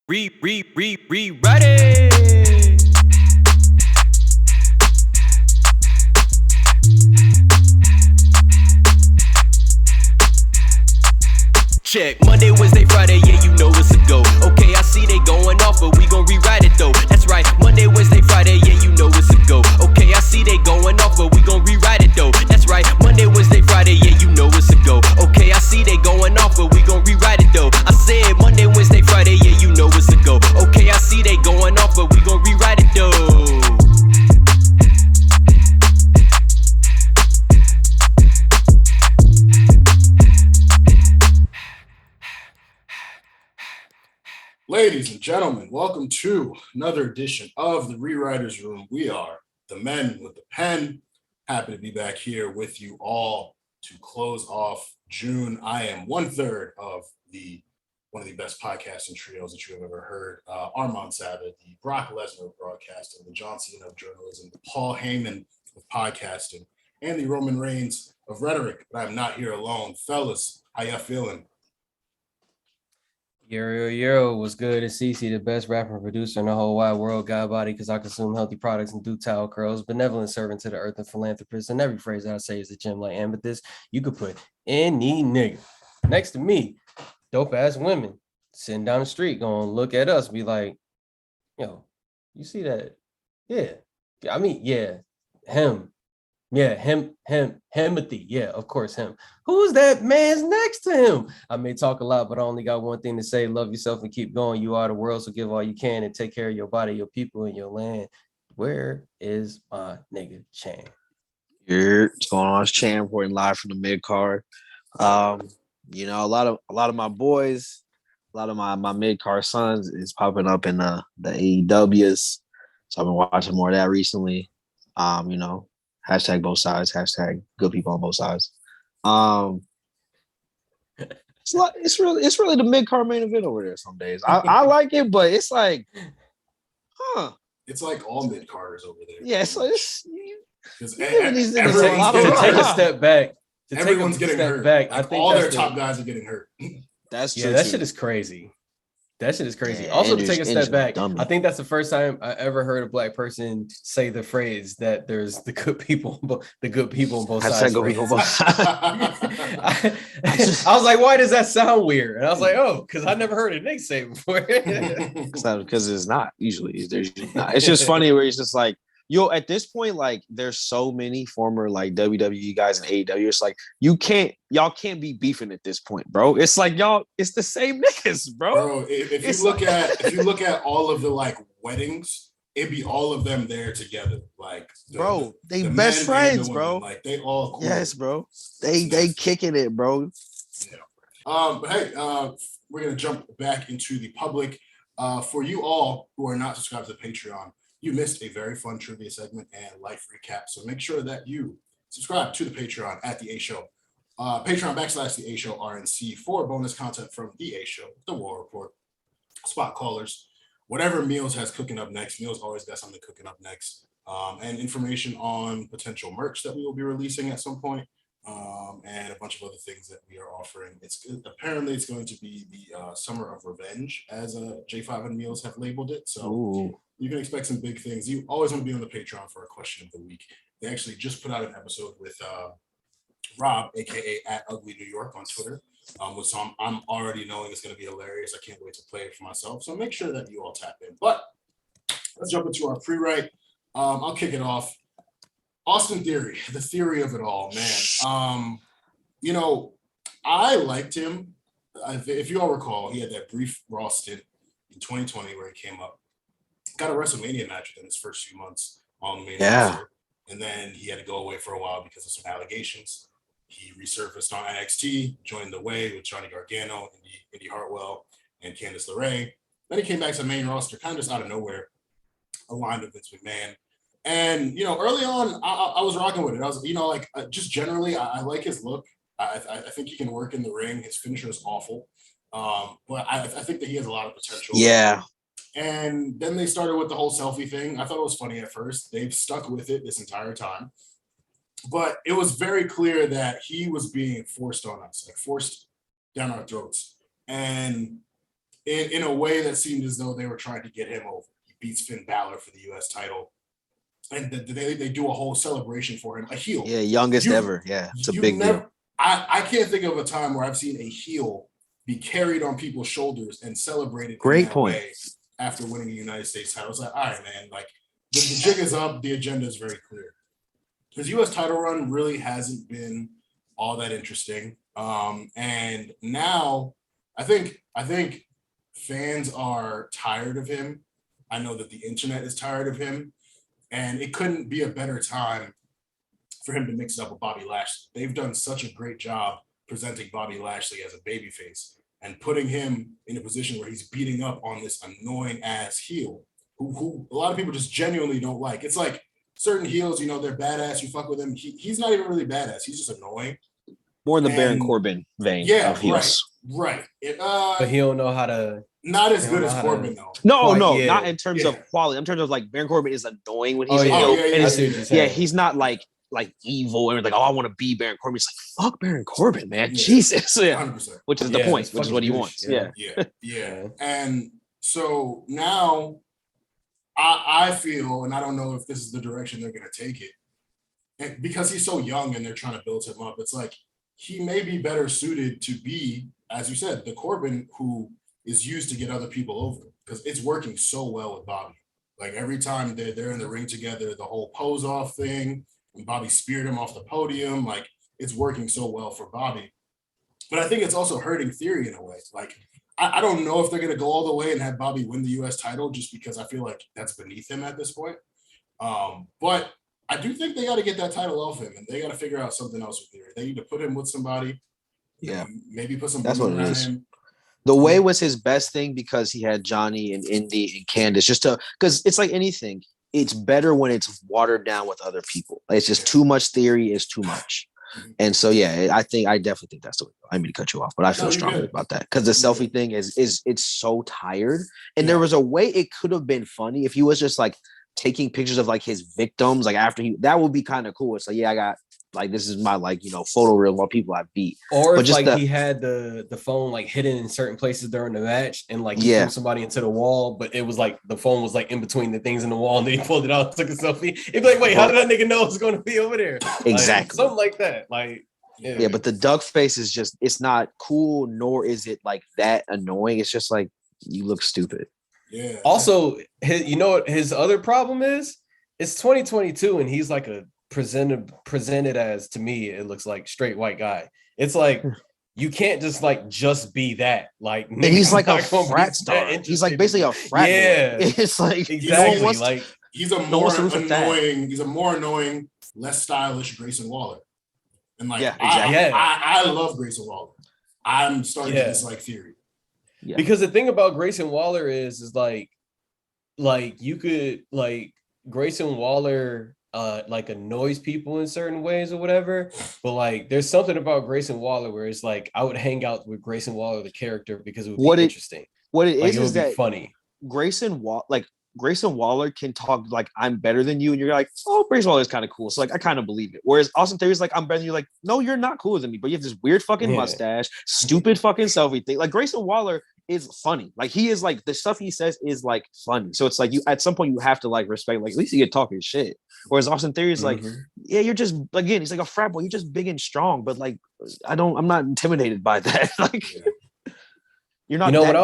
Ready. Check Monday, Wednesday, Friday, yeah, you know it's a go. Okay, I see they going off, but we gon' rewrite it though. That's right, Monday, Wednesday, Friday, yeah, you know it's a go. Okay, I see they going off, but we gon' rewrite it though. That's right, Monday, Wednesday, Friday, yeah, you know it's a go. Okay, I see they going off, but we gon' rewrite it though. I said Monday, Wednesday, Friday, yeah, you know it's a go. Okay, I see they going off, but we gon' rewrite it though. Ladies and gentlemen, welcome to another edition of the Rewriters Room. We are the men with the pen. Happy to be back here with you all to close off June. I am one-third of one of the best podcasting trios that you have ever heard. Armand Savit, the Brock Lesnar of broadcasting, the John Cena of journalism, the Paul Heyman of podcasting, and the Roman Reigns of rhetoric. But I'm not here alone. Fellas, how y'all feeling? Yo, what's good? It's CC, the best rapper and producer in the whole wide world. God body, because I consume healthy products and do towel curls. Benevolent servant to the earth and philanthropist. And every phrase I say is a gem like amethyst. You could put any nigga next to me. Dope ass women sitting down the street going look at us, be like, yo, you see that? Yeah. I mean, yeah, him. Yeah, Himothy. Yeah, of course, him. Who's that man's next to him? I may talk a lot, but I only got one thing to say. Love yourself and keep going. You are the world, so give all you can and take care of your body, your people, and your land. Where is my nigga Chan? What's going on? It's Chan reporting live from the mid card. A lot of my boys, a lot of my mid card sons is popping up in the AEWs. So I've been watching more of that recently. Hashtag both sides, hashtag good people on both sides. It's really the mid card main event over there some days. I like it, but it's like, It's like all mid carders over there. Yeah, so it's everyone's take a step back. Everyone's getting hurt. Back. Like I think all their top guys are getting hurt. That's true. That shit is crazy. That shit is crazy. Yeah, also, to take a step back, I think that's the first time I ever heard a black person say the phrase that there's the good people on both sides. I was like, why does that sound weird? And I was like, oh, because I never heard a nigga say it before. Because it's not usually. It's just funny where it's just like, at this point, like there's so many former like WWE guys and AEW. It's like y'all can't be beefing at this point, bro. It's like it's the same niggas, bro. Bro, if you look at all of the like weddings, it'd be all of them there together. Like they best friends, bro. Like they all cool. Yes, bro. They kicking it, bro. Yeah. But hey, we're gonna jump back into the public. For you all who are not subscribed to the Patreon, you missed a very fun trivia segment and life recap. So make sure that you subscribe to the Patreon at The A Show. Patreon / The A Show RNC for bonus content from The A Show, The War Report, Spot Callers, whatever Meals has cooking up next. Meals always got something cooking up next. And information on potential merch that we will be releasing at some point. And a bunch of other things that we are offering. Apparently it's going to be the Summer of Revenge, as J5 and Meals have labeled it. So Ooh. You can expect some big things. You always want to be on the Patreon for a question of the week. They actually just put out an episode with Rob, aka at Ugly New York on Twitter, which I'm already knowing it's going to be hilarious. I can't wait to play it for myself. So make sure that you all tap in. But let's jump into our pre-write. I'll kick it off. Austin Theory, the theory of it all, man. I liked him. If you all recall, he had that brief Raw stint in 2020 where he came up, got a WrestleMania match within his first few months on the main roster, and then he had to go away for a while because of some allegations. He resurfaced on NXT, joined The Way with Johnny Gargano, Indy Hartwell, and Candice LeRae. Then he came back to the main roster, kind of just out of nowhere, aligned with Vince McMahon. And, early on, I was rocking with it. I was, just generally, I like his look. I think he can work in the ring. His finisher is awful. But I think that he has a lot of potential. Yeah. And then they started with the whole selfie thing. I thought it was funny at first. They've stuck with it this entire time. But it was very clear that he was being forced on us, like forced down our throats. And in a way that seemed as though they were trying to get him over. He beats Finn Balor for the U.S. title, and they do a whole celebration for him, a heel. Yeah, youngest ever. Yeah, it's a big deal. I can't think of a time where I've seen a heel be carried on people's shoulders and celebrated. Great point. Way after winning the United States title. It's like, all right, man, like the jig is up, the agenda is very clear. His U.S. title run really hasn't been all that interesting. And now I think fans are tired of him. I know that the internet is tired of him, and it couldn't be a better time for him to mix it up with Bobby Lashley. They've done such a great job presenting Bobby Lashley as a babyface and putting him in a position where he's beating up on this annoying ass heel who a lot of people just genuinely don't like. It's like certain heels, you know, they're badass. You fuck with him. He's not even really badass. He's just annoying. More in the Baron Corbin vein of heels. Right. But he don't know how to. Not as good as Corbin, though. No, not in terms of quality. In terms of like Baron Corbin is annoying when he's he's not like evil and like, oh, I want to be Baron Corbin. It's like, fuck Baron Corbin, man. Jesus. Yeah. 100%. Which is the point, which is what he wants. Yeah. And so now I feel, and I don't know if this is the direction they're going to take it, and because he's so young and they're trying to build him up, it's like he may be better suited to be, as you said, the Corbin who is used to get other people over, because it's working so well with Bobby. Like every time they're in the ring together, the whole pose off thing, when Bobby speared him off the podium, like it's working so well for Bobby. But I think it's also hurting Theory in a way. Like I don't know if they're going to go all the way and have Bobby win the U.S. title, just because I feel like that's beneath him at this point. But I do think they got to get that title off him, and they got to figure out something else with Theory. They need to put him with somebody. Yeah, maybe put some. That's what it is. Him. The way was his best thing because he had Johnny and Indy and Candice because it's like anything. It's better when it's watered down with other people. It's just too much Theory is too much. And so, yeah, I definitely think that's the way. I mean to cut you off, but I feel strongly about that because the selfie thing is it's so tired. And there was a way it could have been funny if he was just like taking pictures of like his victims, like after that would be kind of cool. It's like, yeah, I got like, this is my like, you know, photo reel of people I beat. Or but if just like he had the phone like hidden in certain places during the match and like he threw somebody into the wall, but it was like the phone was like in between the things in the wall and then he pulled it out, took a selfie. It'd be like, wait, how did that nigga know it's going to be over there? Exactly. Like, something like that. Like, yeah, but the duck face is just, it's not cool, nor is it like that annoying. It's just like, you look stupid. Yeah. Also, you know what his other problem is? It's 2022 and he's like a presented as, to me, it looks like straight white guy. It's like you can't just be that. Like, and he's like a frat star. He's like basically a frat. Yeah, boy. It's like exactly. He's a more annoying. He's a more annoying, less stylish Grayson Waller. And like, I love Grayson Waller. I'm starting to dislike Theory. Yeah. Because the thing about Grayson Waller is like you could like Grayson Waller like annoys people in certain ways or whatever, but like there's something about Grayson Waller where it's like I would hang out with Grayson Waller the character because it would be interesting. What it is that funny. Grayson Waller can talk like I'm better than you, and you're like, oh, Grayson Waller is kind of cool, so like I kind of believe it. Whereas Austin Theory's like, I'm better than you. Like, no, you're not cooler than me, but you have this weird fucking mustache, stupid fucking selfie thing. Like Grayson Waller is funny. Like he is like the stuff he says is like funny. So it's like you at some point you have to like respect. Like at least you get talking shit. Whereas Austin Theory is like, yeah, you're just again, he's like a frat boy. You're just big and strong, but like I'm not intimidated by that. Like you're not. You know, when I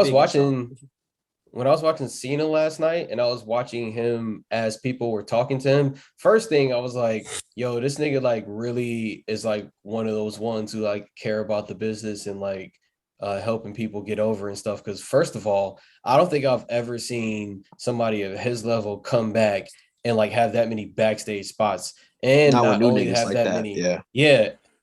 was watching Cena last night and I was watching him as people were talking to him, first thing I was like, yo, this nigga like really is like one of those ones who like care about the business and like helping people get over and stuff. Because first of all, I don't think I've ever seen somebody of his level come back and like have that many backstage spots and not only have like that many,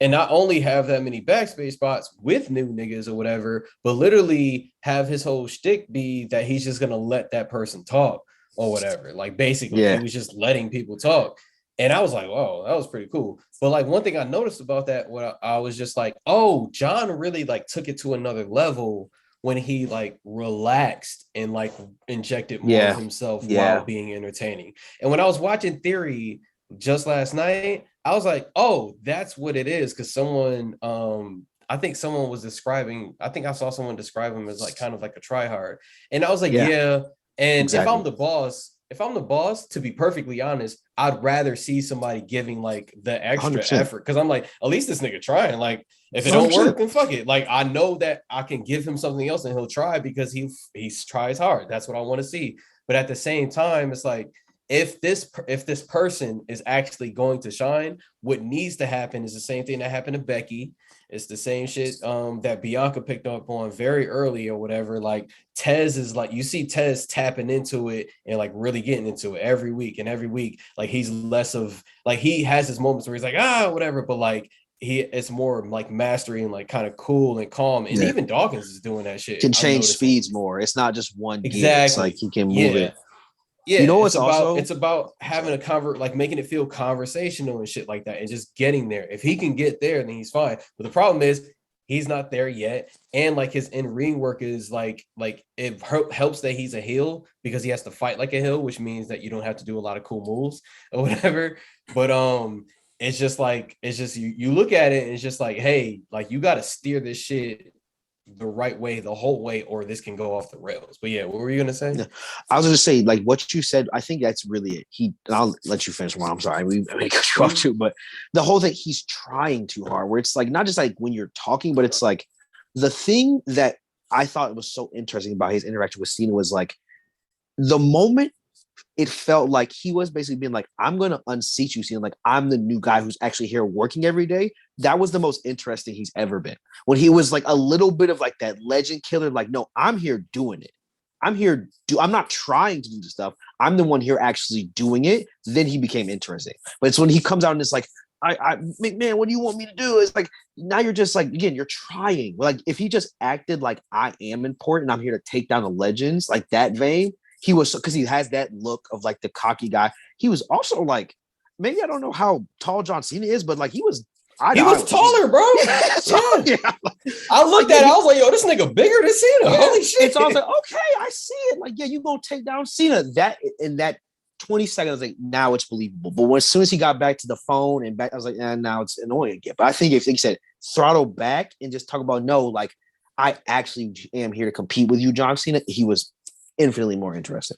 and not only have that many backstage spots with new niggas or whatever, but literally have his whole shtick be that he's just gonna let that person talk or whatever. Like basically, he was just letting people talk. And I was like, "Whoa, that was pretty cool." But like one thing I noticed about that, what I was just like, "Oh, John really like took it to another level when he like relaxed and like injected more of himself while being entertaining." And when I was watching Theory just last night, I was like, "Oh, that's what it is." Because someone, I think someone was describing, I think I saw someone describe him as like kind of like a try hard. And I was like, yeah. And exactly. if I'm the boss, to be perfectly honest, I'd rather see somebody giving like the extra 100%. effort. Cause I'm like, at least this nigga trying. Like, if it don't work, then fuck it. Like, I know that I can give him something else and he'll try because he tries hard. That's what I want to see. But at the same time, it's like, if this person is actually going to shine, what needs to happen is the same thing that happened to Becky. It's the same shit that Bianca picked up on very early or whatever. Like Tez is like, you see Tez tapping into it and like really getting into it every week and every week. Like he's less of like, he has his moments where he's like, whatever. But like it's more like mastery and like kind of cool and calm. And even Dawkins is doing that shit. Can change speeds more. It's not just one exactly. gear. It's like he can move it. Yeah, you know what's also it's about having a like making it feel conversational and shit like that, and just getting there. If he can get there, then he's fine. But the problem is he's not there yet, and like his in-ring work is like it helps that he's a heel because he has to fight like a heel, which means that you don't have to do a lot of cool moves or whatever. But it's just you look at it and it's just like, hey, like you got to steer this shit the right way the whole way, or this can go off the rails. But yeah, what were you gonna say? I was gonna say, like what you said, I think that's really it. I'll let you finish one. I'm sorry, we cut you off too, but the whole thing, he's trying too hard, where it's like not just like when you're talking, but it's like the thing that I thought was so interesting about his interaction with Cena was like the moment it felt like he was basically being like, I'm going to unseat you, Cena. Like, I'm the new guy who's actually here working every day. That was the most interesting he's ever been. When he was like a little bit of like that legend killer, like, no, I'm here doing it. I'm not trying to do the stuff. I'm the one here actually doing it. Then he became interesting. But it's when he comes out and it's like, man, what do you want me to do? It's like, now you're just like, again, you're trying. Like, if he just acted like I am important, I'm here to take down the legends, like that vein. He was, because he has that look of like the cocky guy. He was also like, maybe I don't know how tall John Cena is, but like he was taller, bro. Yeah. I looked at it, I was like, yo, this nigga bigger than Cena. Holy shit. It's also like, okay, I see it. Like, yeah, you gonna take down Cena. That in that 20 seconds, like now it's believable. But as soon as he got back to the phone and back, I was like, now it's annoying again. But I think if he said throttle back and just talk about no, like I actually am here to compete with you, John Cena, he was infinitely more interesting.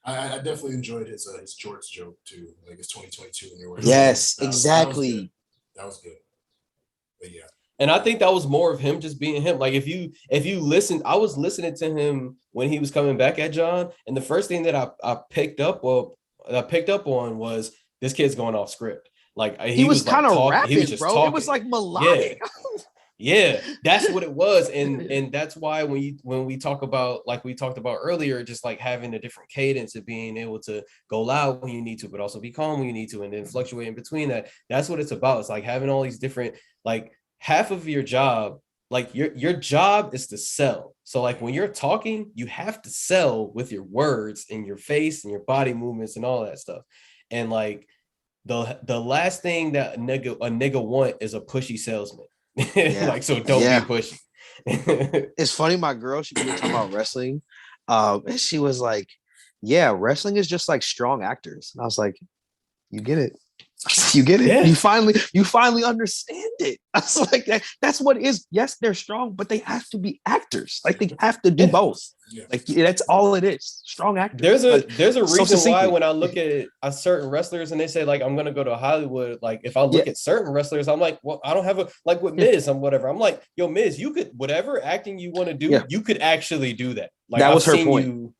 I definitely enjoyed his Jorts joke too, like his 2022 when they were. Yes, exactly. That was good. But yeah. And I think that was more of him just being him. Like if you listen, I was listening to him when he was coming back at John, and the first thing that I picked up on was this kid's going off script. Like he was kind of rapping, he was just talking. It was like melodic. Yeah, that's what it was, and that's why when we talk about, like we talked about earlier, just like having a different cadence of being able to go loud when you need to, but also be calm when you need to, and then fluctuate in between that. That's what it's about. It's like having all these different, like half of your job, like your job is to sell. So like when you're talking, you have to sell with your words and your face and your body movements and all that stuff. And like the last thing that a nigga want is a pushy salesman. Like, so don't be pushy. It's funny, my girl, she was talking about wrestling, and she was like, yeah, wrestling is just like strong actors. And I was like, you get it. You get it. Yeah. You finally understand it. I was like, that's what it is. Yes, they're strong, but they have to be actors. Like they have to do both. Yeah. Like that's all it is. Strong actors. There's a reason why when I look at certain wrestlers and they say like I'm gonna go to Hollywood, like if I look at certain wrestlers, I'm like, well, I don't have like with Miz, I'm whatever. I'm like, yo, Miz, you could whatever acting you want to do, you could actually do that. Like that was her point.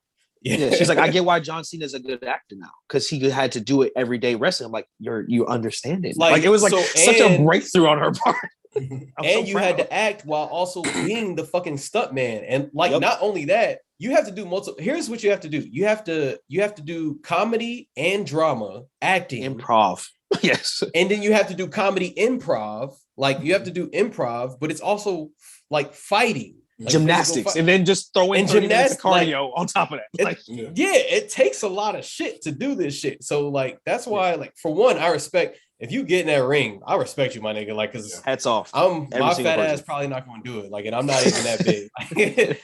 Yeah, she's like, I get why John Cena is a good actor now because he had to do it every day wrestling. I'm like, you understand it. Like it was like such a breakthrough on her part. And you had to act while also being the fucking stunt man. And like not only that, you have to do multiple. Here's what you have to do. You have to do comedy and drama, acting, improv. Yes. And then you have to do comedy improv. Like you have to do improv, but it's also like fighting. Like gymnastics, and then just throw in gymnastics cardio on top of that. It takes a lot of shit to do this shit. So like that's why, like for one, I respect if you get in that ring, I respect you, my nigga. Like, cause hats off. My fat ass probably not going to do it. Like, and I'm not even that big.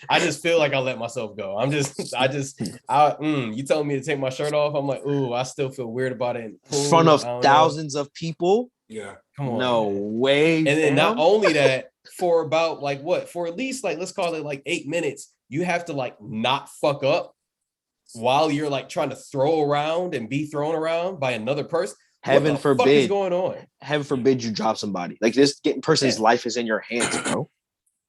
I just feel like I let myself go. You telling me to take my shirt off? I'm like, ooh, I still feel weird about it. In front of thousands of people. Yeah. Come on. No way. And then not only that. for about like what? For at least like, let's call it like 8 minutes, you have to like not fuck up while you're like trying to throw around and be thrown around by another person. Heaven what the forbid. fuck is going on? Heaven forbid you drop somebody. Like this person's life is in your hands, bro.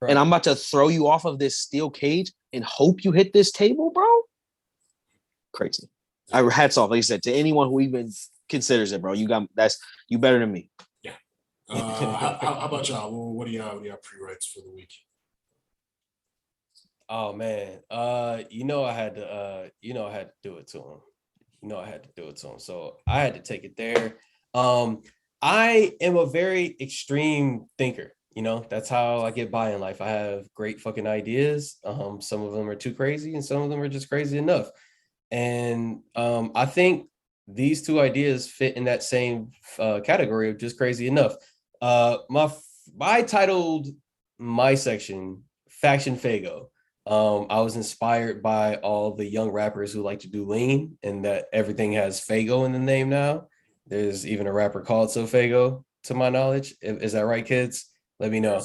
Right. And I'm about to throw you off of this steel cage and hope you hit this table, bro. Crazy. I hats off, like I said, to anyone who even considers it, bro. You better than me. Yeah. How about y'all? What do y'all pre-writes for the week? Oh man, I had to do it to him. So I had to take it there. I am a very extreme thinker. That's how I get by in life. I have great fucking ideas. Some of them are too crazy, and some of them are just crazy enough. And I think these two ideas fit in that same category of just crazy enough. I titled my section Faction Fago. I was inspired by all the young rappers who like to do lean, and that everything has Fago in the name now. There's even a rapper called So Fago, to my knowledge. Is that right, kids? Let me know.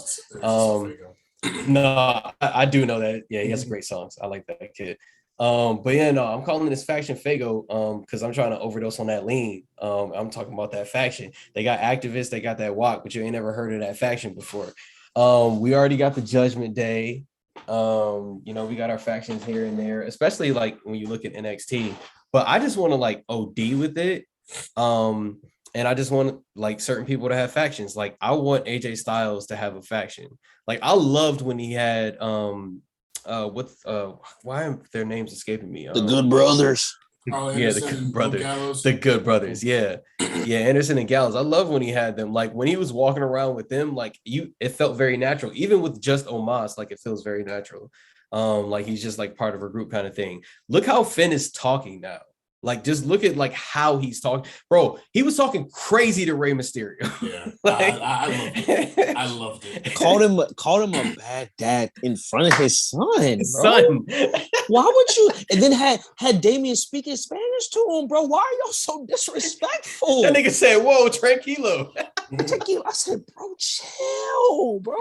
No, I do know that. Yeah, he has great songs. I like that kid. But yeah, no, I'm calling this Faction Fago because I'm trying to overdose on that lean. I'm talking about that faction. They got activists, they got that walk, but you ain't never heard of that faction before. We already got the Judgment Day. We got our factions here and there, especially like when you look at NXT. But I just want to like OD with it. And I just want like certain people to have factions. Like I want AJ Styles to have a faction. Like I loved when he had why are their names escaping me? The Good Brothers. The Good Brothers. Yeah. Anderson and Gallows. I love when he had them. Like when he was walking around with them, like it felt very natural. Even with just Omos, like it feels very natural. Like he's just like part of a group kind of thing. Look how Finn is talking now. Like, just look at like how he's talking, bro. He was talking crazy to Rey Mysterio. Yeah, I loved it. Called him a bad dad in front of his son. Why would you? And then had Damien speaking Spanish to him, bro. Why are y'all so disrespectful? That nigga said, "Whoa, tranquilo." I said, "Bro, chill, bro."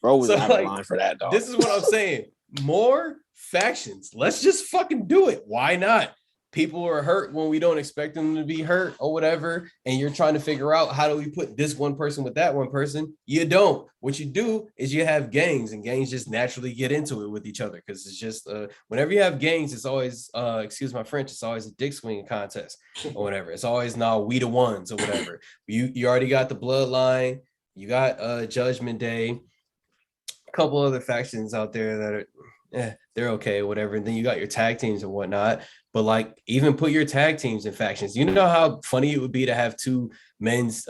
Bro was out of line for that, dog. This is what I'm saying. More factions. Let's just fucking do it. Why not? People are hurt when we don't expect them to be hurt or whatever, and you're trying to figure out how do we put this one person with that one person. You don't. What you do is you have gangs, and gangs just naturally get into it with each other because it's just whenever you have gangs, it's always excuse my French, it's always a dick swinging contest or whatever. It's always we the ones or whatever. You already got the Bloodline, you got Judgment Day, a couple other factions out there that are they're okay, whatever. And then you got your tag teams and whatnot. But like, even put your tag teams in factions. You know how funny it would be to have two men's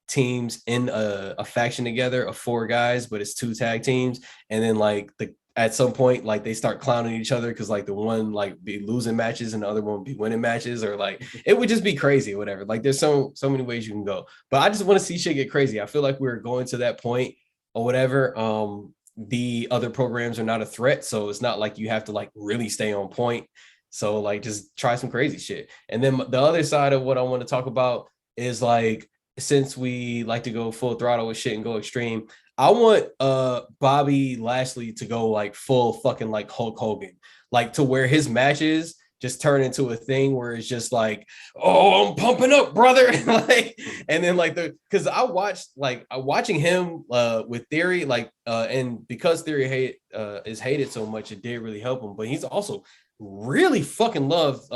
teams in a faction together of 4 guys, but it's 2 tag teams. And then like at some point, like they start clowning each other because like the one like be losing matches and the other one be winning matches, or like it would just be crazy or whatever. Like there's so many ways you can go. But I just want to see shit get crazy. I feel like we're going to that point or whatever. The other programs are not a threat, so it's not like you have to like really stay on point. So like just try some crazy shit. And then the other side of what I want to talk about is like, since we like to go full throttle with shit and go extreme, I want Bobby Lashley to go like full fucking like Hulk Hogan, like to where his matches just turn into a thing where it's just like, oh, I'm pumping up, brother. Like, and then like because I watched watching him with Theory, like and because Theory is hated so much, it did really help him. But he's also really fucking loved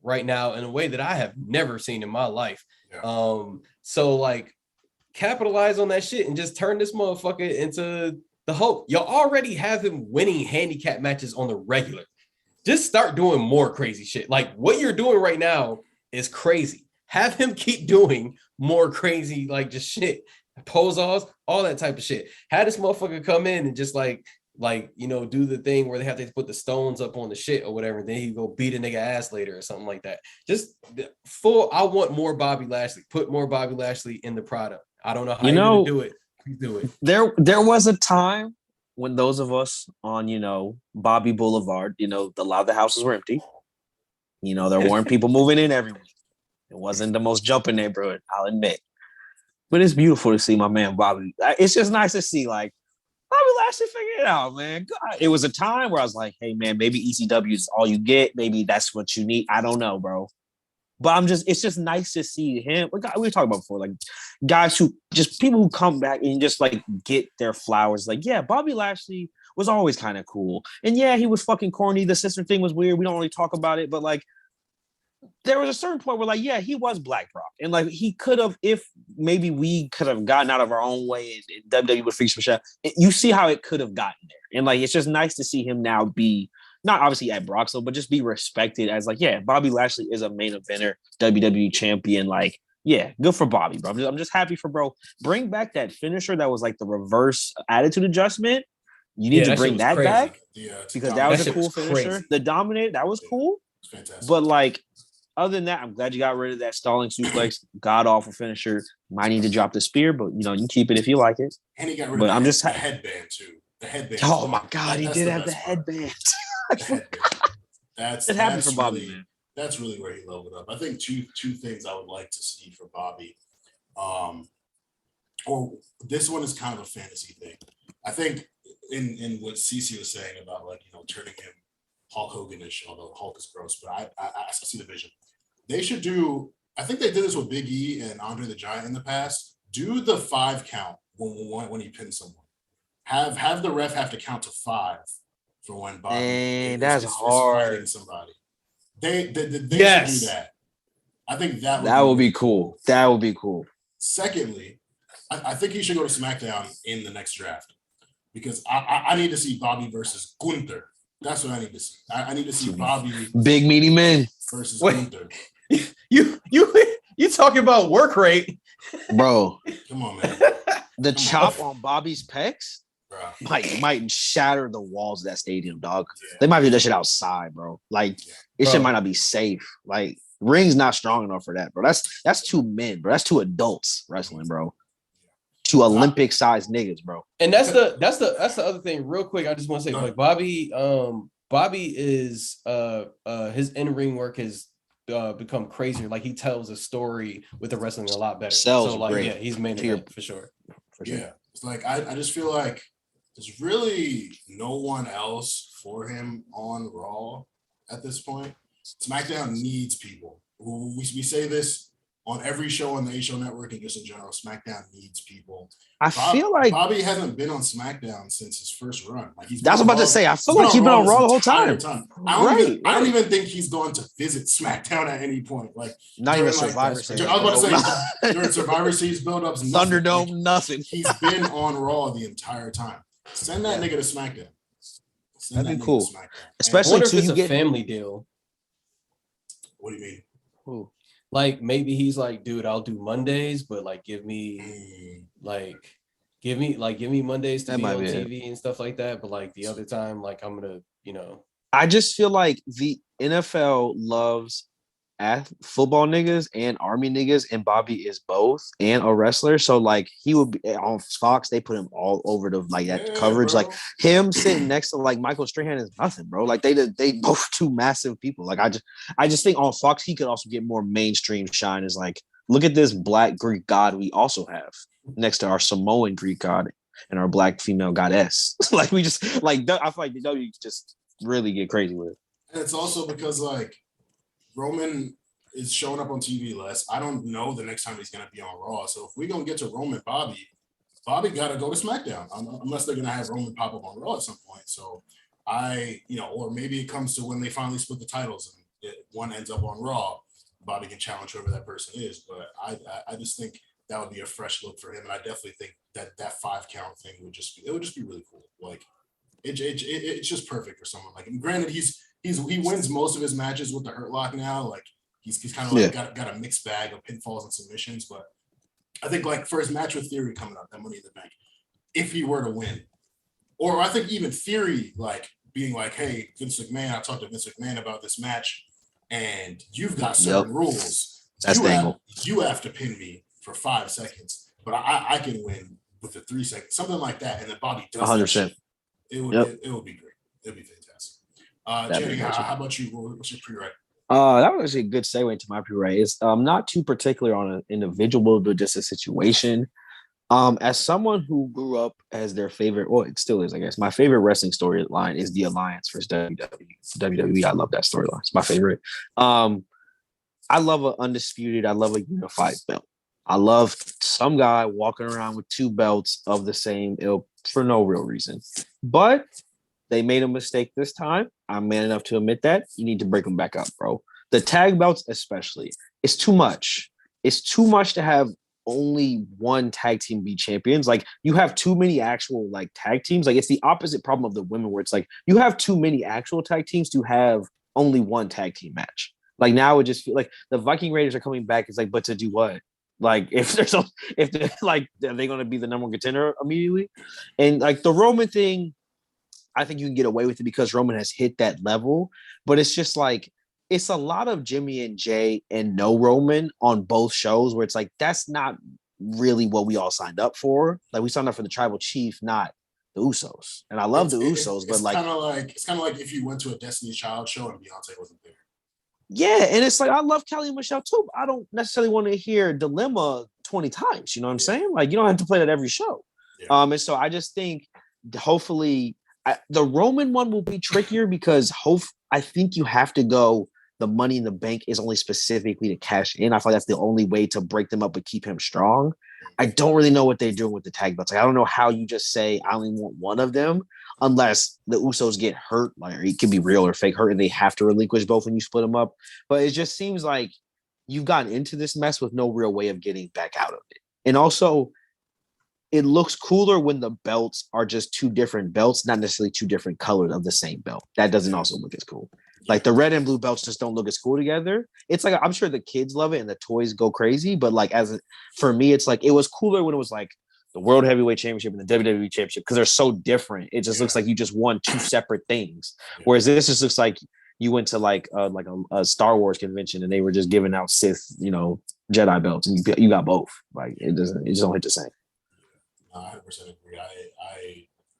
right now in a way that I have never seen in my life. Yeah. So like capitalize on that shit and just turn this motherfucker into the Hulk. Y'all already have him winning handicap matches on the regular. Just start doing more crazy shit. Like what you're doing right now is crazy. Have him keep doing more crazy, like just shit, pose offs, all that type of shit. Have this motherfucker come in and just like do the thing where they have to put the stones up on the shit or whatever. And then he go beat a nigga ass later or something like that. Just full. I want more Bobby Lashley. Put more Bobby Lashley in the product. I don't know how you're gonna do it. Please do it. There was a time when those of us on, Bobby Boulevard, a lot of the houses were empty. There weren't people moving in every week. It wasn't the most jumping neighborhood, I'll admit. But it's beautiful to see my man Bobby. It's just nice to see like Bobby Lashley figured it out, man. God, it was a time where I was like, hey man, maybe ECW is all you get. Maybe that's what you need. I don't know, bro. But it's just nice to see him. We were talking about before, like guys who just people who come back and just like get their flowers. Like, yeah, Bobby Lashley was always kind of cool. And yeah, he was fucking corny. The sister thing was weird. We don't really talk about it, but like there was a certain point where like, yeah, he was Black Rock. And like he could have, if maybe we could have gotten out of our own way and WWE would fix Michelle. You see how it could have gotten there. And like it's just nice to see him now be not obviously at Broxville, but just be respected as like, yeah, Bobby Lashley is a main eventer, WWE champion. Like, yeah, good for Bobby, bro. I'm just happy for bro. Bring back that finisher that was like the reverse attitude adjustment. You need to bring that back because that was a cool finisher. Crazy. The dominate, that was cool. Fantastic. But like, other than that, I'm glad you got rid of that stalling suplex, god awful finisher. Might need to drop the spear, but you know, you keep it if you like it. And he got rid of the headband too. The headband. Oh my god, he did have the headband. That's happy for Bobby, really, man. That's really where he leveled up. I think two things I would like to see for Bobby. Or this one is kind of a fantasy thing. I think in what Cece was saying about like, you know, turning him Hulk Hogan-ish, although Hulk is gross, but I see the vision. They should do, I think they did this with Big E and Andre the Giant in the past. Do the 5 count when he pins someone. Have the ref have to count to 5 for when Bobby is fighting somebody. They should do that. I think that would be cool. That would be cool. Secondly, I think he should go to SmackDown in the next draft because I need to see Bobby versus Gunther. That's what I need to see. I need to see Bobby big meaty men versus Gunther. You talking about work rate, bro? Come on, man. The chop on Bobby's pecs bro. might shatter the walls of that stadium, dog. Yeah. They might do that shit outside, bro. Like it shit might not be safe. Like ring's not strong enough for that, bro. That's 2 men, bro. That's 2 adults wrestling, bro. 2 Olympic sized niggas, bro. And that's the other thing. Real quick, I just want to say, like Bobby is his in-ring work has become crazier. Like he tells a story with the wrestling a lot better. So like great. yeah, he's made it for sure. Yeah, it's like I just feel like there's really no one else for him on Raw at this point. SmackDown needs people. We say this on every show on the A Show Network and just in general. SmackDown needs people. I feel like Bobby hasn't been on SmackDown since his first run. Like that's what I'm about to say. I feel like he's been on Raw the whole time. I don't even think he's gone to visit SmackDown at any point. Like not even Survivor Series. I was about to say during Survivor Series build-ups, Thunderdome, nothing. He's been on Raw the entire time. Send that nigga to SmackDown. That'd be cool. Especially if it's a family deal. What do you mean? Ooh. Like maybe he's like, dude, I'll do Mondays, but like give me Mondays to be on TV and stuff like that. But like the other time, like I'm gonna, you know. I just feel like the NFL loves football niggas and army niggas, and Bobby is both and a wrestler. So like he would be on Fox, they put him all over the like that coverage. Bro. Like him sitting next to like Michael Strahan is nothing, bro. Like they both 2 massive people. Like I just think on Fox he could also get more mainstream shine. Is like, look at this Black Greek god we also have next to our Samoan Greek god and our Black female goddess. Like we just like I feel like the W just really get crazy with it. And it's also because like Roman is showing up on TV less. I don't know the next time he's going to be on Raw. So if we're going to get to Roman Bobby got to go to SmackDown unless they're going to have Roman pop up on Raw at some point. So or maybe it comes to when they finally split the titles and one ends up on Raw. Bobby can challenge whoever that person is. But I just think that would be a fresh look for him. And I definitely think that 5 count thing would just be really cool. Like it's just perfect for someone. Like, and granted, he wins most of his matches with the Hurt Lock now. Like he's kind of like got a mixed bag of pinfalls and submissions. But I think like for his match with Theory coming up, that Money in the Bank, if he were to win, or I think even Theory like being like, hey, Vince McMahon, I talked to Vince McMahon about this match, and you've got certain rules. That's the angle. You have to pin me for 5 seconds, but I can win with the 3 seconds, something like that. And then Bobby does 100%. It would be great. It'd be fantastic. Jenny, how about you? What's your pre-write? That was actually a good segue into my pre-race. It's not too particular on an individual, but just a situation. As someone who grew up as their favorite, well, it still is, I guess. My favorite wrestling storyline is the Alliance versus WWE. I love that storyline. It's my favorite. I love an undisputed. I love a unified belt. I love some guy walking around with two belts of the same ilk for no real reason. But they made a mistake this time. I'm man enough to admit that. You need to break them back up, bro. The tag belts, especially, it's too much. It's too much to have only one tag team be champions. Like, you have too many actual like tag teams. Like, it's the opposite problem of the women, where it's like you have too many actual tag teams to have only one tag team match. Like, now it just feel like the Viking Raiders are coming back. It's like, but to do what? Like, if they're like, are they going to be the number one contender immediately? And like the Roman thing, I think you can get away with it because Roman has hit that level. But it's just like, it's a lot of Jimmy and Jay and no Roman on both shows, where it's like, that's not really what we all signed up for. Like, we signed up for the tribal chief, not the Usos. And I love the Usos, but like, it's kind of like if you went to a Destiny's Child show and Beyonce wasn't there. yeah, and it's like, I love Kelly and Michelle too, but I don't necessarily want to hear Dilemma 20 times. You know what I'm saying? Like, you don't have to play that every show. Yeah. And so I just think hopefully the Roman one will be trickier because I think you have to go, the Money in the Bank is only specifically to cash in. I feel like that's the only way to break them up but keep him strong. I don't really know what they're doing with the tag belts. Like, I don't know how you just say, I only want one of them, unless the Usos get hurt, like, or it could be real or fake hurt, and they have to relinquish both when you split them up. But it just seems like you've gotten into this mess with no real way of getting back out of it. And also, it looks cooler when the belts are just two different belts, not necessarily two different colors of the same belt. That doesn't also look as cool. Like, the red and blue belts just don't look as cool together. It's like, I'm sure the kids love it and the toys go crazy, but like, for me, it's like, it was cooler when it was like the World Heavyweight Championship and the WWE Championship, because they're so different. It just looks like you just won two separate things. Whereas this just looks like you went to like a Star Wars convention and they were just giving out Sith, Jedi belts, and you got both. Like, it just don't hit the same. I 100% agree.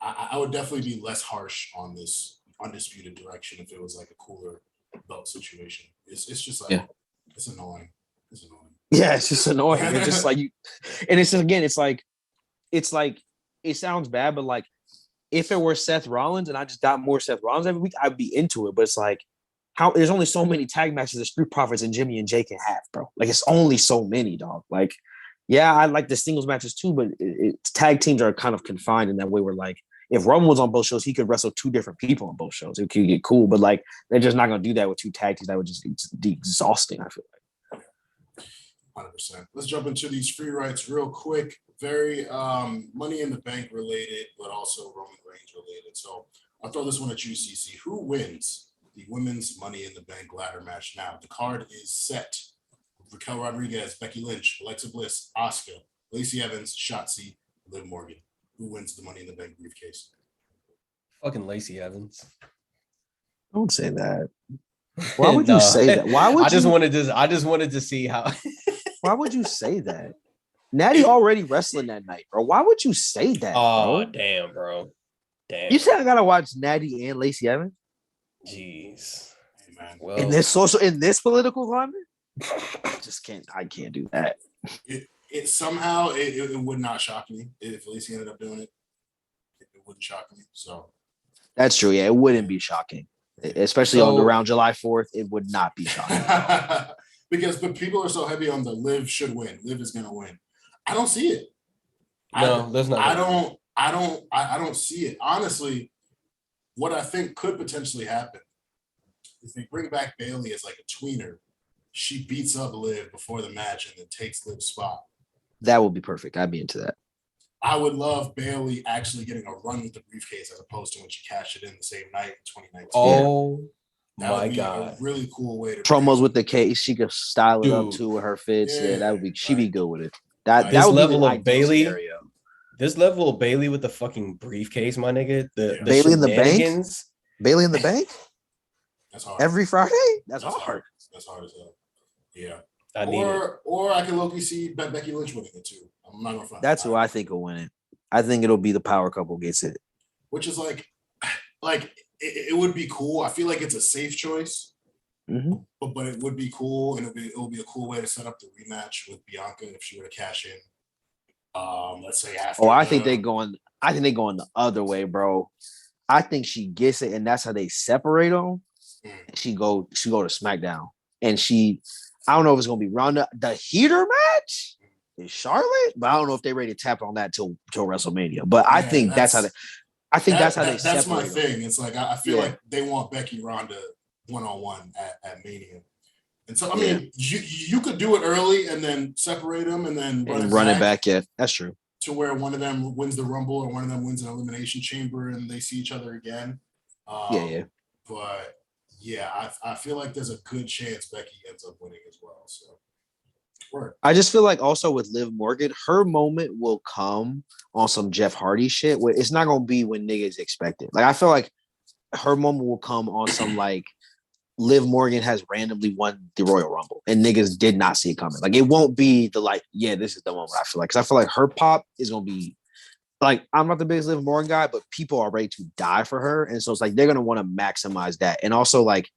I would definitely be less harsh on this undisputed direction if it was like a cooler belt situation. It's just like, it's annoying. It's annoying. Yeah, it's just annoying. It's just like you, and it's just, again, it's like it sounds bad, but like, if it were Seth Rollins and I just got more Seth Rollins every week, I'd be into it. But it's like, how there's only so many tag matches that Street Profits and Jimmy and Jay can have, bro. Like, it's only so many, dog. Like, yeah, I like the singles matches too, but tag teams are kind of confined in that way, where like, if Roman was on both shows, he could wrestle two different people on both shows. It could get cool, but like, they're just not going to do that with two tag teams. That would just be exhausting, I feel like. 100%. Let's jump into these free rights real quick. Very Money in the Bank related, but also Roman Reigns related. So I'll throw this one at you, CC. Who wins the women's Money in the Bank ladder match now? The card is set. Raquel Rodriguez, Becky Lynch, Alexa Bliss, Asuka, Lacey Evans, Shotzi, Liv Morgan. Who wins the Money in the Bank briefcase? Fucking Lacey Evans. Don't say that. Why would you say that? Why would I just wanted to see how. Why would you say that? Natty already wrestling that night, bro. Why would you say that? Oh, bro? damn, bro. Damn. You said I gotta watch Natty and Lacey Evans? Jeez. Hey, man. Well, In this political climate? I can't do that. It somehow would not shock me if Lacey ended up doing it. It wouldn't shock me. So that's true. Yeah, it wouldn't be shocking, especially on around July 4th. It would not be shocking but people are so heavy on the Liv should win. Liv is gonna win. I don't see it. No, there's not. I don't see it. Honestly, what I think could potentially happen is they bring back Bayley as like a tweener. She beats up Liv before the match and then takes Liv's spot. That would be perfect. I'd be into that. I would love Bayley actually getting a run with the briefcase as opposed to when she cashed it in the same night in 2019. Oh, that my would be God. a really cool way to promos with the case. She could style it up too with her fits. Yeah, that would be. She'd be good with it. That would level be the of Bayley. Scenario. This level of Bayley with the fucking briefcase, my nigga. The Bayley in the bank. Bayley in the bank. That's hard. Every Friday. That's hard. That's hard as hell. Yeah. Or I can low-key see Becky Lynch winning it too. I'm not gonna front. That's who I think will win it. I think it'll be the power couple gets it. Which is like it would be cool. I feel like it's a safe choice, But it would be cool, and it would be a cool way to set up the rematch with Bianca if she were to cash in. Let's say after. Oh, I think they going the other way, bro. I think she gets it, and that's how they separate them. She go to SmackDown, and I don't know if it's gonna be Ronda. The heater match is Charlotte, but I don't know if they ready to tap on that till WrestleMania. But I think that's how they. I think that's how they. That's my them. thing. It's like I feel like they want Becky Ronda 1-on-1 at Mania, and so I mean you could do it early and then separate them and then run it back. Yeah, that's true. To where one of them wins the Rumble or one of them wins an Elimination Chamber and they see each other again. But yeah, I feel like there's a good chance Becky ends up winning as well. So. I just feel like also with Liv Morgan, her moment will come on some Jeff Hardy shit. Where it's not gonna be when niggas expect it. Like I feel like her moment will come on some like Liv Morgan has randomly won the Royal Rumble and niggas did not see it coming. Like it won't be the like, yeah, this is the moment. I feel like because I feel like her pop is gonna be like I'm not the biggest Liv Morgan guy, but people are ready to die for her, and so it's like they're gonna want to maximize that. And also like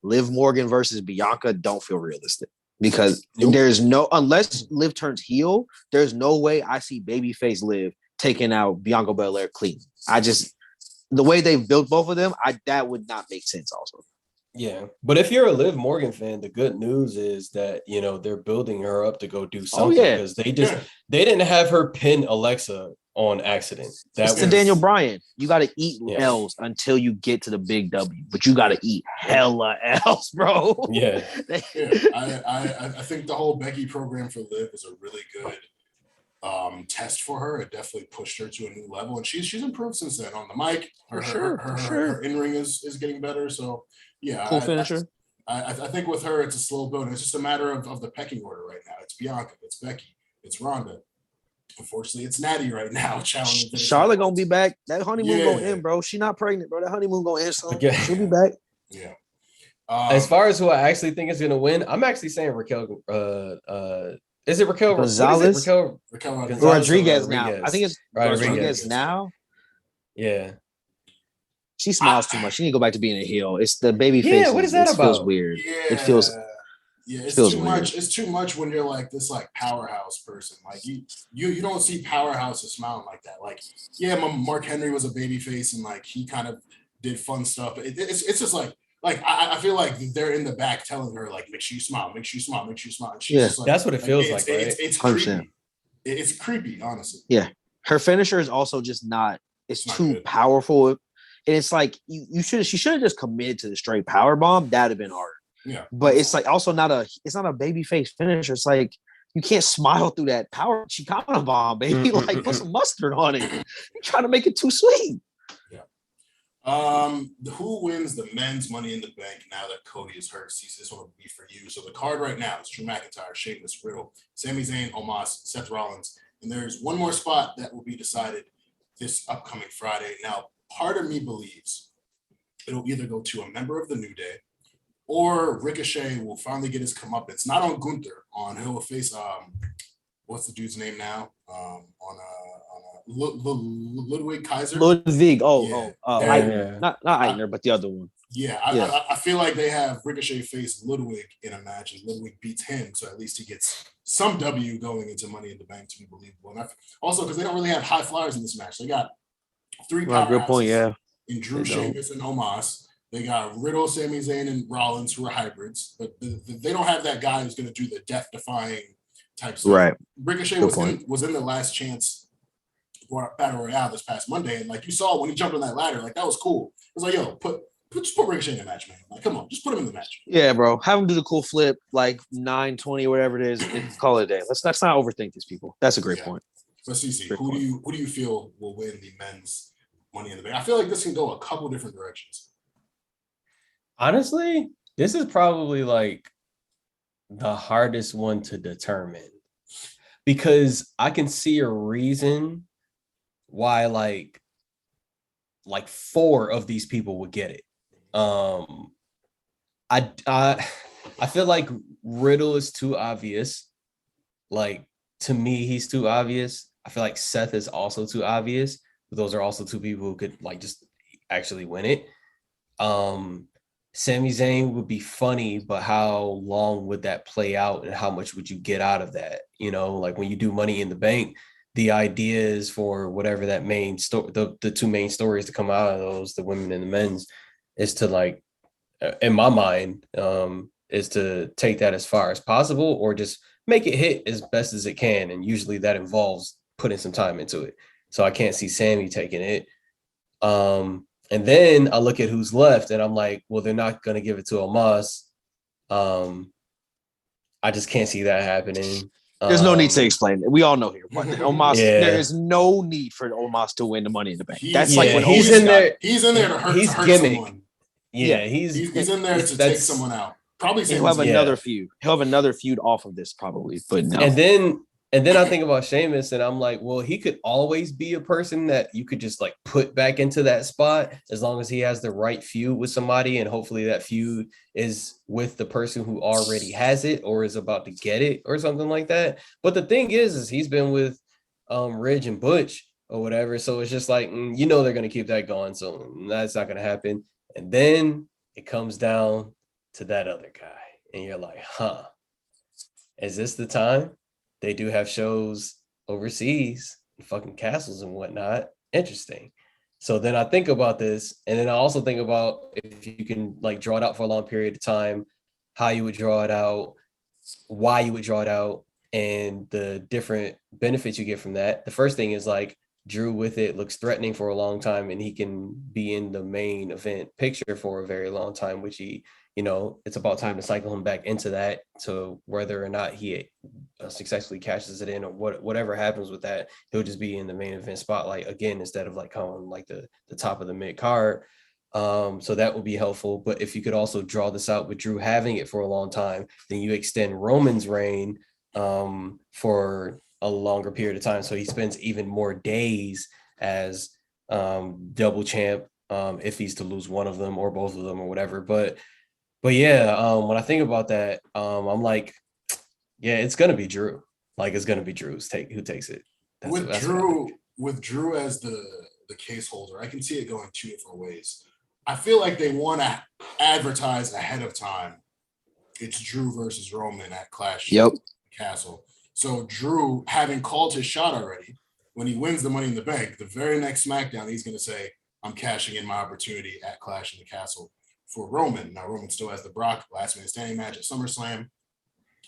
Liv Morgan versus Bianca don't feel realistic. Because there's no, unless Liv turns heel, there's no way I see babyface Liv taking out Bianca Belair clean. The way they've built both of them, that would not make sense also. Yeah. But if you're a Liv Morgan fan, the good news is that, they're building her up to go do something because they didn't have her pin Alexa on accident. It's the Daniel Bryan. You got to eat L's until you get to the big W, but you got to eat hella L's, bro. Yeah. I think the whole Becky program for Liv is a really good test for her. It definitely pushed her to a new level, and she's improved since then on the mic. Her in-ring is getting better. So yeah, cool finisher. I think with her it's a slow build. It's just a matter of the pecking order right now. It's Bianca, it's Becky, it's Ronda. Unfortunately, it's Natty right now. Challenging. Charlotte gonna be back. That honeymoon gonna end, bro. She not pregnant, bro. That honeymoon gonna end soon. She'll be back. Yeah. As far as who I actually think is gonna win, I'm actually saying Raquel. Is it Raquel Gonzalez? Raquel Rodriguez now. I think it's Rodriguez now. Yeah. She smiles too much. She need to go back to being a heel. It's the baby face. Yeah, what is that about? It feels weird. Yeah. It feels. Yeah, it's feels too weird. much. It's too much when you're like this like powerhouse person. Like you don't see powerhouses smiling like that. Like Mark Henry was a baby face and like he kind of did fun stuff. But it's just like I feel like they're in the back telling her like make sure you smile, make sure you smile, make sure you smile. And she's just like, that's what it feels like. Right? It's creepy. It's creepy, honestly. Yeah, her finisher is also just not. It's too good. Powerful, and it's like she should have just committed to the straight power bomb. That'd have been hard. Yeah, but it's like also it's not a baby face finisher. It's like you can't smile through that power Chicana bomb, baby. Like put some mustard on it. You're trying to make it too sweet. Yeah. Who wins the men's Money in the Bank now that Cody is hurt? See, this one will be for you. So the card right now is Drew McIntyre, Sheamus, Riddle, Sami Zayn, Omos, Seth Rollins, and there's one more spot that will be decided this upcoming Friday. Now, part of me believes it'll either go to a member of the New Day, or Ricochet will finally get his comeuppance. Not on Gunther. He'll face what's the dude's name now? Ludwig Kaiser. Ludwig. Not Eitner, but the other one. Yeah, I feel like they have Ricochet face Ludwig in a match, and Ludwig beats him, so at least he gets some W going into Money in the Bank to be believable. And also because they don't really have high flyers in this match. They got three powerhouses in Drew, Sheamus, and Omos. They got Riddle, Sami Zayn, and Rollins, who are hybrids, but they don't have that guy who's going to do the death-defying type stuff. Right. Ricochet was in the Last Chance Battle Royale this past Monday, and like you saw when he jumped on that ladder, like that was cool. It was like, yo, just put Ricochet in the match, man. Like, come on, just put him in the match. Yeah, bro. Have him do the cool flip, like 920 or whatever it is, and call it a day. Let's not overthink these people. That's a great point. So, Cece, who do you feel will win the men's Money in the Bank? I feel like this can go a couple different directions. Honestly, this is probably like the hardest one to determine because I can see a reason why like 4 of these people would get it. I feel like Riddle is too obvious. Like to me, he's too obvious. I feel like Seth is also too obvious. But those are also 2 people who could like just actually win it. Sami Zayn would be funny, but how long would that play out and how much would you get out of that? You know, like when you do Money in the Bank, the idea is for whatever that main story, the two main stories to come out of those, the women and the men's, is to like, in my mind, is to take that as far as possible or just make it hit as best as it can. And usually that involves putting some time into it. So I can't see Sammy taking it. And then I look at who's left and I'm like, well, they're not going to give it to Omos. I just can't see that happening. There's no need to explain it. We all know here. Omos, Yeah. There is no need for Omos to win the Money in the Bank. That's Yeah, like when he's Omos in there. He's in there to hurt someone. Yeah, He's in there to take someone out. Probably he'll have another feud. He'll have another feud off of this probably, but no. And then I think about Sheamus and I'm like, well, he could always be a person that you could just like put back into that spot as long as he has the right feud with somebody. And hopefully that feud is with the person who already has it or is about to get it or something like that. But the thing is he's been with Ridge and Butch or whatever. So it's just like, they're going to keep that going. So that's not going to happen. And then it comes down to that other guy. And you're like, is this the time? They do have shows overseas, fucking castles and whatnot. Interesting. So then I think about this, and then I also think about if you can like draw it out for a long period of time, how you would draw it out, why you would draw it out, and the different benefits you get from that. The first thing is like Drew with it looks threatening for a long time, and he can be in the main event picture for a very long time, which he, it's about time to cycle him back into that. So whether or not he successfully cashes it in or whatever happens with that, he'll just be in the main event spotlight again instead of like coming like the top of the mid card. So that would be helpful. But if you could also draw this out with Drew having it for a long time, then you extend Roman's reign for a longer period of time. So he spends even more days as double champ if he's to lose one of them or both of them or whatever. But yeah, when I think about that, I'm like, yeah, it's gonna be Drew. Like it's gonna be Drew's who takes it. With Drew as the case holder, I can see it going two different ways. I feel like they want to advertise ahead of time. It's Drew versus Roman at Clash Castle. So Drew, having called his shot already, when he wins the Money in the Bank, the very next SmackDown, he's going to say, I'm cashing in my opportunity at Clash in the Castle for Roman. Now, Roman still has the Brock last man standing match at SummerSlam.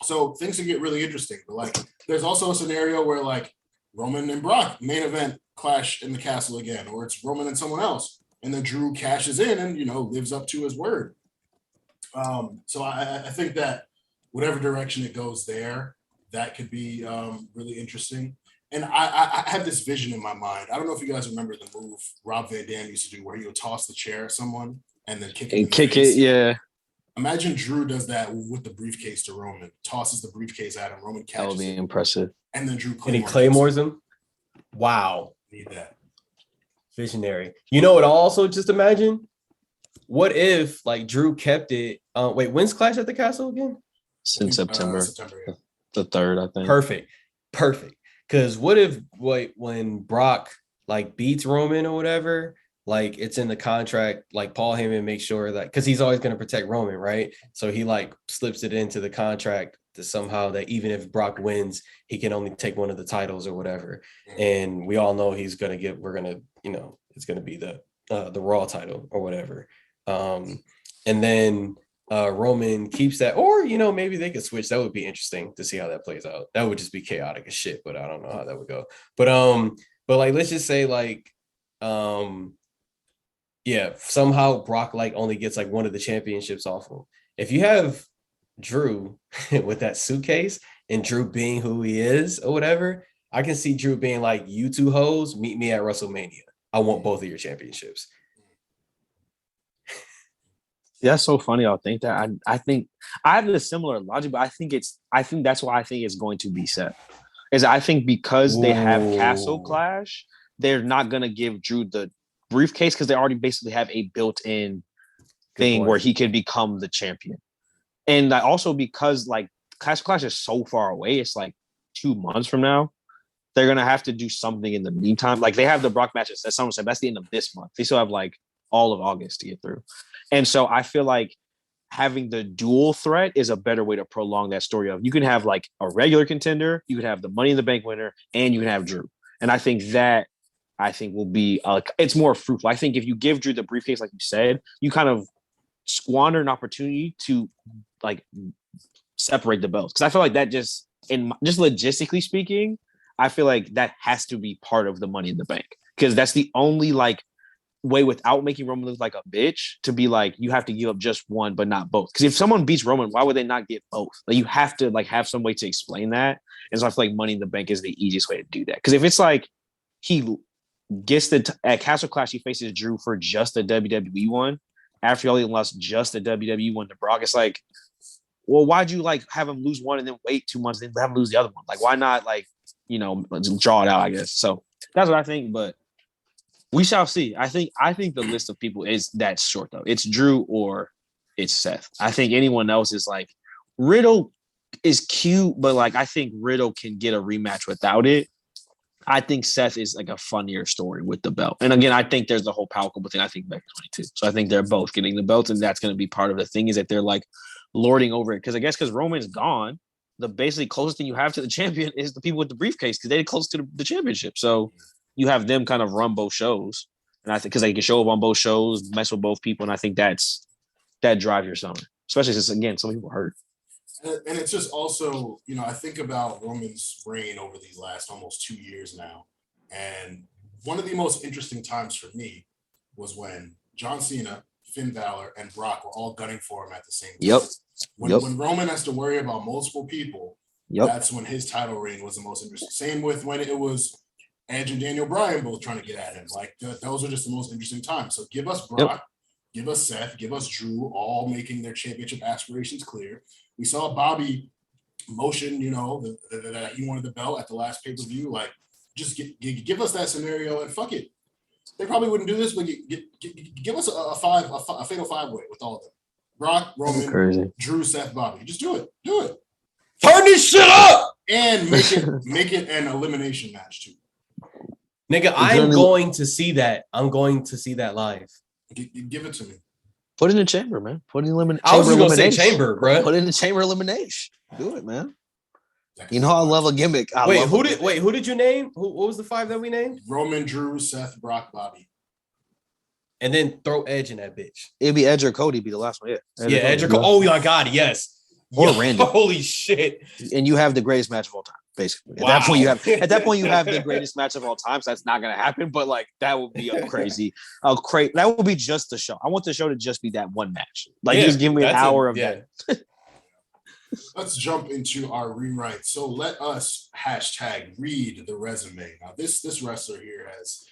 So things can get really interesting. But, like, there's also a scenario where, like, Roman and Brock main event Clash in the Castle again, or it's Roman and someone else. And then Drew cashes in and, lives up to his word. So I think that whatever direction it goes there, that could be really interesting. And I had this vision in my mind. I don't know if you guys remember the move Rob Van Dam used to do where he would toss the chair at someone and then kick it. Yeah. Imagine Drew does that with the briefcase to Roman, tosses the briefcase at him. Roman catches it. That would be impressive. And then Drew claymores him. Wow. Need that. Visionary. You know what? I'll also just imagine. What if like Drew kept it? Wait, when's Clash at the Castle again? Since September. The 3rd, I think. Perfect. Because what if when Brock like beats Roman or whatever, like it's in the contract, like Paul Heyman makes sure that because he's always going to protect Roman, right? So he like slips it into the contract to somehow that even if Brock wins, he can only take one of the titles or whatever. And we all know it's going to be the Raw title or whatever. And then Roman keeps that, or maybe they could switch. That would be interesting to see how that plays out. That would just be chaotic as shit, but I don't know how that would go. But like let's just say like somehow Brock like only gets like one of the championships off him. If you have Drew with that suitcase and Drew being who he is or whatever, I can see Drew being like, you two hoes, meet me at WrestleMania. I want both of your championships. Yeah, that's so funny. I'll think that. I think I have a similar logic, but I think that's why I think it's going to be set. Is I think because they have Castle Clash, they're not gonna give Drew the briefcase because they already basically have a built-in thing where he can become the champion. And also because like Castle Clash is so far away, it's like 2 months from now. They're gonna have to do something in the meantime. Like they have the Brock matches at SummerSlam. That's the end of this month. They still have like all of August to get through. And so I feel like having the dual threat is a better way to prolong that story of you can have like a regular contender, you could have the Money in the Bank winner, and you can have Drew. And I think will be it's more fruitful. I think if you give Drew the briefcase, like you said, you kind of squander an opportunity to like separate the belts. Because I feel like that just logistically speaking, I feel like that has to be part of the Money in the Bank, because that's the only like way without making Roman look like a bitch to be like you have to give up just one but not both. Because if someone beats Roman, why would they not get both? Like you have to like have some way to explain that. And so I feel like Money in the Bank is the easiest way to do that. Because if it's like he gets at Castle Clash, he faces Drew for just the WWE one. After all, he lost just the WWE one to Brock. It's like, well, why'd you like have him lose one and then wait 2 months and then have him lose the other one? Like, why not like, draw it out, I guess. So that's what I think, but we shall see. I think the list of people is that short though. It's Drew or it's Seth. I think anyone else is like Riddle is cute, but like I think Riddle can get a rematch without it. I think Seth is like a funnier story with the belt. And again, I think there's the whole power couple thing. I think back 22. So I think they're both getting the belts, and that's going to be part of the thing is that they're like lording over it. Because Roman's gone, the basically closest thing you have to the champion is the people with the briefcase because they're close to the championship. So you have them kind of run both shows. And I think because they can show up on both shows, mess with both people. And I think that drives your summer, especially since, again, some people hurt. And it's just also, I think about Roman's reign over these last almost 2 years now. And one of the most interesting times for me was when John Cena, Finn Balor, and Brock were all gunning for him at the same time. When Roman has to worry about multiple people, that's when his title reign was the most interesting. Same with when it was Edge and Daniel Bryan both trying to get at him. Like, those are just the most interesting times. So give us Brock, give us Seth, give us Drew, all making their championship aspirations clear. We saw Bobby motion, that he wanted the belt at the last pay-per-view. Like, just give us that scenario and fuck it. They probably wouldn't do this, but give us a fatal five-way with all of them. Brock, Roman, Drew, Seth, Bobby. Just do it. Do it. Turn this shit up! And make it an elimination match, too. Nigga, I'm going to see that. I'm going to see that live. Give it to me. Put it in the chamber, man. Put it in elimination. I was just going to say chamber, bro. Put it in the chamber elimination. Do it, man. You know I love a gimmick. Who did you name? What was the 5 that we named? Roman, Drew, Seth, Brock, Bobby. And then throw Edge in that bitch. It'd be Edge or Cody be the last one. Edge or Cody. Oh my God, yes. Or Randy. Holy shit. And you have the greatest match of all time, basically. Wow. At that point you have the greatest match of all time. So that's not gonna happen, but like that would be crazy. That would be just the show. I want the show to just be that one match. Like just give me an hour of that. Let's jump into our rewrite. So let us #read the resume. Now this wrestler here has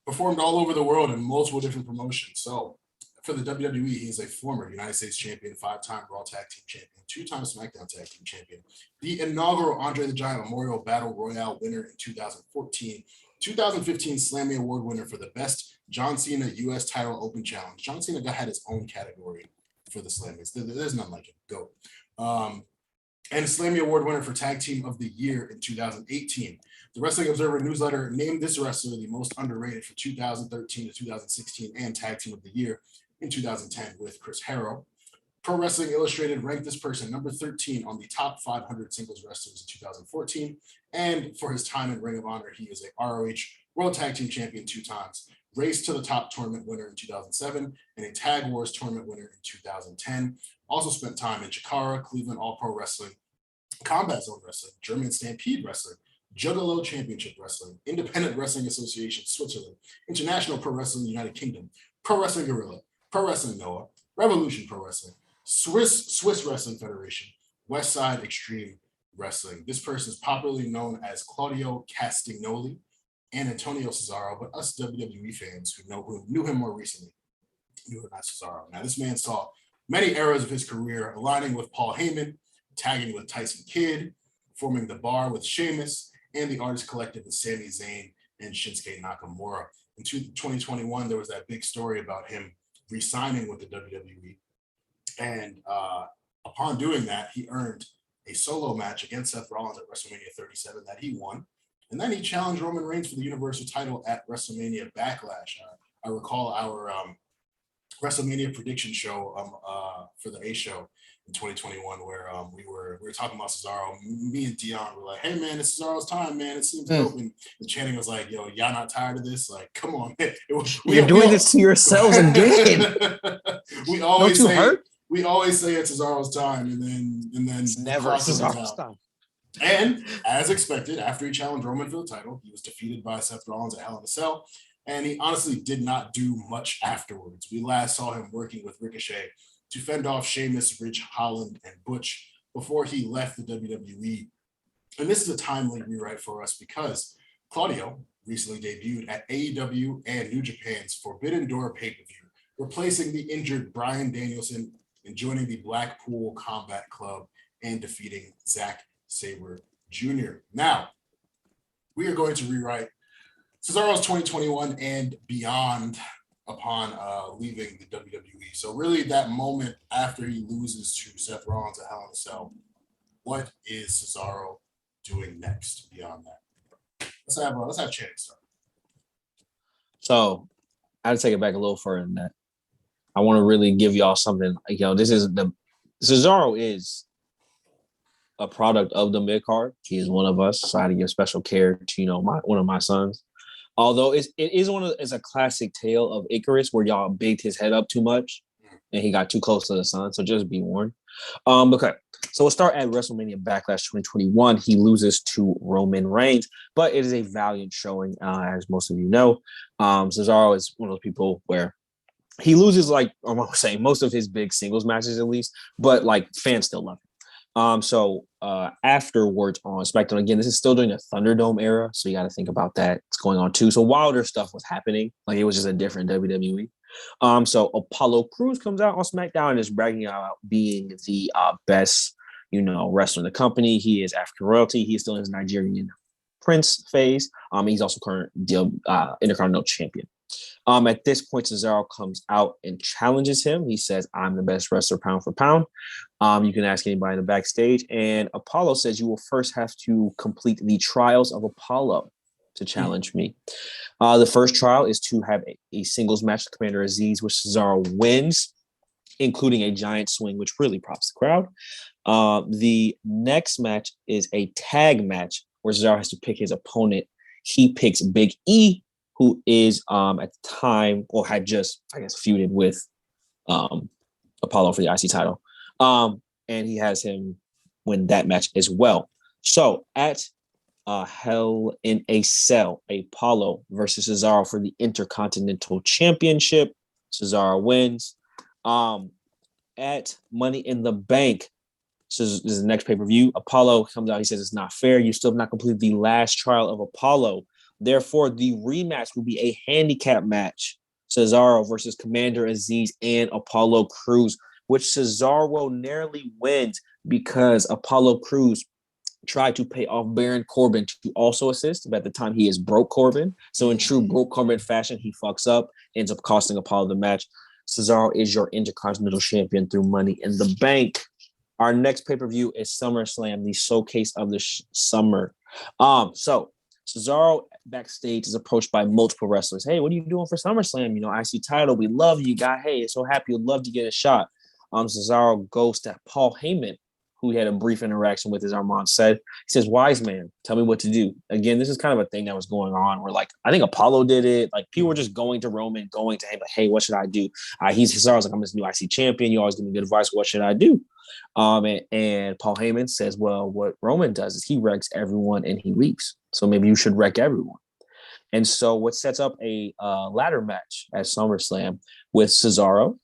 performed all over the world in multiple different promotions. So for the WWE, he is a former United States champion, 5-time Raw Tag Team champion, 2-time SmackDown Tag Team champion, the inaugural Andre the Giant Memorial Battle Royale winner in 2014, 2015 Slammy Award winner for the best John Cena U.S. title open challenge. John Cena had his own category for the Slammies. There's none like it. Go. And Slammy Award winner for Tag Team of the Year in 2018. The Wrestling Observer newsletter named this wrestler the most underrated for 2013 to 2016 and Tag Team of the Year in 2010 with Chris Harrow. Pro Wrestling Illustrated ranked this person number 13 on the top 500 singles wrestlers in 2014. And for his time in Ring of Honor, he is a ROH World Tag Team Champion 2 times, Race to the Top tournament winner in 2007, and a Tag Wars tournament winner in 2010. Also spent time in Chikara, Cleveland All-Pro Wrestling, Combat Zone Wrestling, German Stampede Wrestling, Juggalo Championship Wrestling, Independent Wrestling Association Switzerland, International Pro Wrestling United Kingdom, Pro Wrestling Guerrilla, Pro Wrestling Noah, Revolution Pro Wrestling, Swiss Wrestling Federation, Westside Extreme Wrestling. This person is popularly known as Claudio Castagnoli and Antonio Cesaro, but us WWE fans who knew him more recently knew him as Cesaro. Now, this man saw many eras of his career, aligning with Paul Heyman, tagging with Tyson Kidd, forming The Bar with Sheamus, and the Artist Collective with Sami Zayn and Shinsuke Nakamura. In 2021, there was that big story about him re-signing with the WWE. And upon doing that, he earned a solo match against Seth Rollins at WrestleMania 37 that he won. And then he challenged Roman Reigns for the Universal title at WrestleMania Backlash. I recall our WrestleMania prediction show for the A show in 2021, where we were talking about Cesaro. Me and Dion were like, "Hey man, it's Cesaro's time, man. It seems dope." And Channing was like, "Yo, y'all not tired of this? Like, come on, man. You're doing this to yourselves again. we always Don't you say hurt? we always say it's Cesaro's time, and then It's never Cesaro's time. And as expected, after he challenged Roman for the title, he was defeated by Seth Rollins at Hell in a Cell, and he honestly did not do much afterwards. We last saw him working with Ricochet to fend off Sheamus, Ridge Holland, and Butch before he left the WWE. And this is a timely rewrite for us because Claudio recently debuted at AEW and New Japan's Forbidden Door pay-per-view, replacing the injured Bryan Danielson and joining the Blackpool Combat Club and defeating Zack Sabre Jr. Now, we are going to rewrite Cesaro's 2021 and beyond upon leaving the WWE. So really that moment after he loses to Seth Rollins at Hell in a Cell, what is Cesaro doing next beyond that? Let's have Channing start. So I'd take it back a little further than that. I want to really give y'all something. This is Cesaro is a product of the mid card. He is one of us, so I had to give special care to one of my sons. Although it's a classic tale of Icarus where y'all bigged his head up too much and he got too close to the sun. So just be warned. Okay, so we'll start at WrestleMania Backlash 2021. He loses to Roman Reigns, but it is a valiant showing, as most of you know. Cesaro is one of those people where he loses, most of his big singles matches at least, but fans still love him. So afterwards on SmackDown, again, this is still during the Thunderdome era, so you got to think about that. It's going on too. So Wilder stuff was happening, it was just a different WWE. So Apollo Crews comes out on SmackDown and is bragging about being the best, wrestler in the company. He is African royalty. He is still in his Nigerian prince phase. He's also current Intercontinental champion. At this point, Cesaro comes out and challenges him. He says, "I'm the best wrestler pound for pound." You can ask anybody in the backstage. And Apollo says, "You will first have to complete the trials of Apollo to challenge me." The first trial is to have a singles match with Commander Aziz, which Cesaro wins, including a giant swing, which really props the crowd. The next match is a tag match where Cesaro has to pick his opponent. He picks Big E, who is at the time, or had just, feuded with Apollo for the IC title. And he has him win that match as well. So at Hell in a Cell, Apollo versus Cesaro for the Intercontinental Championship. Cesaro wins. At Money in the Bank, so this is the next pay-per-view, Apollo comes out. He says, "It's not fair. You still have not completed the last trial of Apollo. Therefore, the rematch will be a handicap match, Cesaro versus Commander Aziz and Apollo Crews, which Cesaro narrowly wins because Apollo Crews tried to pay off Baron Corbin to also assist, but at the time he is broke Corbin. So in true broke Corbin fashion, he fucks up, ends up costing Apollo the match. Cesaro is your Intercontinental Champion through Money in the Bank. Our next pay-per-view is SummerSlam, the showcase of the summer. So Cesaro backstage is approached by multiple wrestlers. "Hey, what are you doing for SummerSlam? IC title. We love you, guy. Hey, so happy. Would love to get a shot." Cesaro goes to Paul Heyman, who he had a brief interaction with, as Armand said. He says, "Wise man, tell me what to do." Again, this is kind of a thing that was going on where, I think Apollo did it. People were just going to Roman, going to him, "Hey, what should I do?" Cesaro's "I'm this new IC champion. You always give me good advice. What should I do?" And Paul Heyman says, "Well, what Roman does is he wrecks everyone and he leaves. So maybe you should wreck everyone." And so what sets up a ladder match at SummerSlam with Cesaro.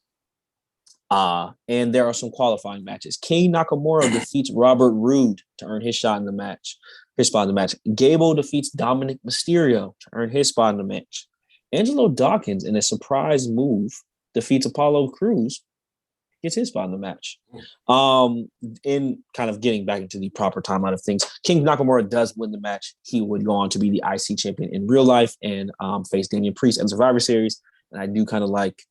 And there are some qualifying matches. King Nakamura defeats Robert Roode to earn his spot in the match. Gable defeats Dominic Mysterio to earn his spot in the match. Angelo Dawkins, in a surprise move, defeats Apollo Crews, gets his spot in the match. In kind of getting back into the proper timeline of things, King Nakamura does win the match. He would go on to be the IC champion in real life and face Damian Priest at Survivor Series. And I do kind of like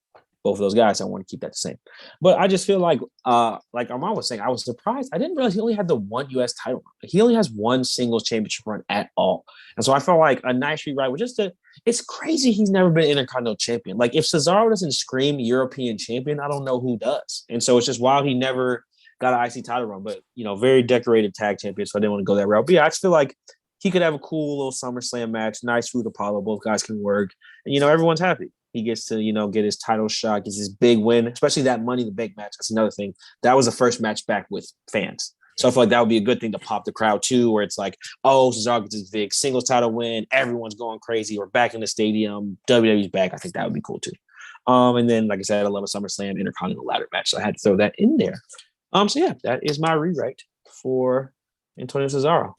both of those guys. I want to keep that the same. But I just feel like Armand was saying, I was surprised. I didn't realize he only had the one U.S. title run. He only has one single championship run at all. And so I felt like a nice rewrite was it's crazy he's never been Intercontinental champion. Like, if Cesaro doesn't scream European champion, I don't know who does. And so it's just wild he never got an IC title run. But, very decorated tag champion, so I didn't want to go that route. But yeah, I just feel like he could have a cool little SummerSlam match, nice food Apollo, both guys can work. And, everyone's happy. He gets to, get his title shot, gets his big win, especially that Money in the Bank match. That's another thing. That was the first match back with fans. So I feel like that would be a good thing to pop the crowd too, where it's like, oh, Cesaro gets his big singles title win. Everyone's going crazy. We're back in the stadium. WWE's back. I think that would be cool too. And then, like I said, I love a SummerSlam Intercontinental ladder match. So I had to throw that in there. So yeah, that is my rewrite for Antonio Cesaro.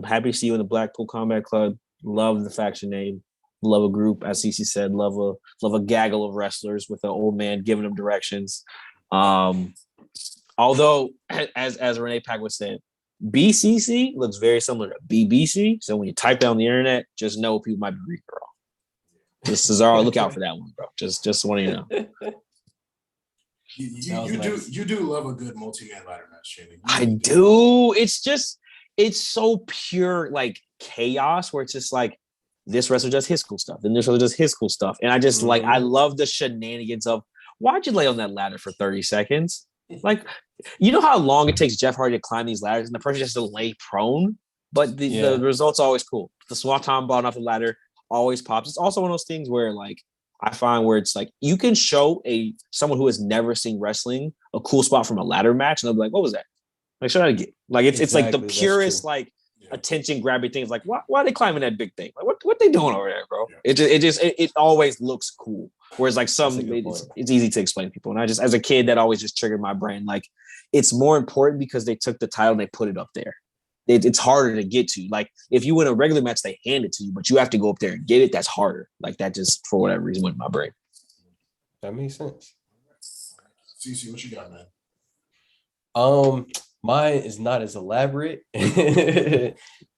Happy to see you in the Blackpool Combat Club. Love the faction name. Love a group, as Cece said. Love a gaggle of wrestlers with an old man giving them directions. Although, as Renee Pack was saying, BCC looks very similar to BBC. So when you type down the internet, just know people might be reading it wrong. Just Cesaro, look out for that one, bro. Just want you to know. You do love a good multi-man ladder match, Shannon. I do. It's so pure like chaos where it's just like this wrestler does his cool stuff, then this wrestler does his cool stuff. And I just I love the shenanigans of why'd you lay on that ladder for 30 seconds? Like, you know how long it takes Jeff Hardy to climb these ladders and the person just to lay prone? But the result's always cool. The swanton bomb off the ladder always pops. It's also one of those things where like I find where it's like you can show someone who has never seen wrestling a cool spot from a ladder match and they'll be like, what was that? Like, show that again. Like it's like the purest like attention grabbing things. Like why are they climbing that big thing? Like what they doing over there, bro? Yeah. It always looks cool. Whereas like it's easy to explain to people. And I just, as a kid, that always just triggered my brain. Like it's more important because they took the title and they put it up there. It's harder to get to. Like if you win a regular match, they hand it to you, but you have to go up there and get it. That's harder. Like that just for whatever reason went in my brain. That makes sense. CC, what you got, man? Mine is not as elaborate,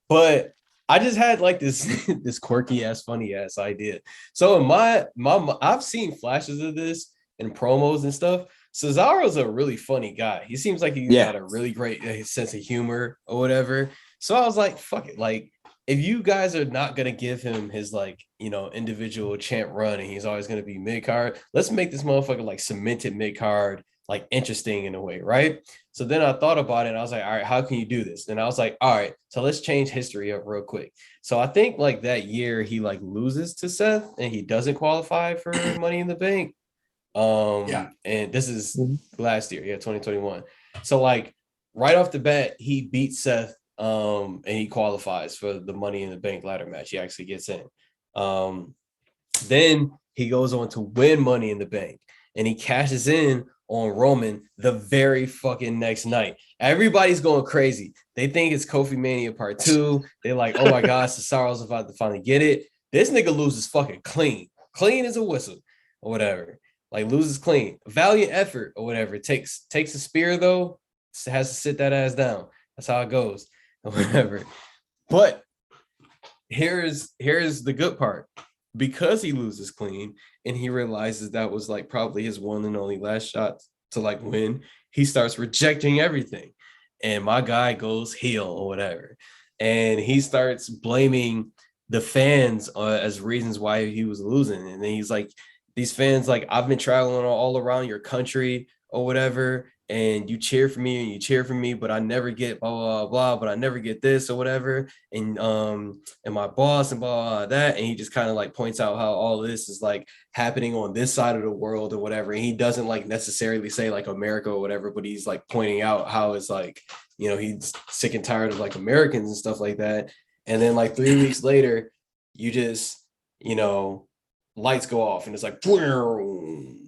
but I just had like this quirky ass, funny ass idea. So in my I've seen flashes of this in promos and stuff. Cesaro's a really funny guy. He seems like he's got a really great sense of humor or whatever. So I was like, fuck it. Like, if you guys are not going to give him his, like, individual champ run and he's always going to be mid-card, let's make this motherfucker, like, cemented mid-card, like, interesting in a way, right? So then I thought about it and I was like, all right, how can you do this? And I was like, all right, so let's change history up real quick. So I think, like, that year he, like, loses to Seth and he doesn't qualify for Money in the Bank. And this is last year, 2021. So like right off the bat, he beats Seth and he qualifies for the Money in the Bank ladder match. He actually gets in. Then he goes on to win Money in the Bank and he cashes in on Roman the very fucking next night. Everybody's going crazy. They think it's Kofi Mania Part 2. They're like, oh my God, Cesaro's about to finally get it. This nigga loses fucking clean as a whistle or whatever. Like loses clean, valiant effort or whatever. It takes a spear though, has to sit that ass down. That's how it goes or whatever. But here's the good part. Because he loses clean and he realizes that was like probably his one and only last shot to like win, he starts rejecting everything. And my guy goes heel or whatever. And he starts blaming the fans as reasons why he was losing. And then he's like, these fans, like, I've been traveling all around your country or whatever, and you cheer for me and you cheer for me, but I never get blah, blah, blah, but I never get this or whatever. And my boss and blah, blah, that. And he just kind of like points out how all this is like happening on this side of the world or whatever. And he doesn't like necessarily say like America or whatever, but he's like pointing out how it's like, he's sick and tired of like Americans and stuff like that. And then like 3 weeks later, you just, lights go off and it's like or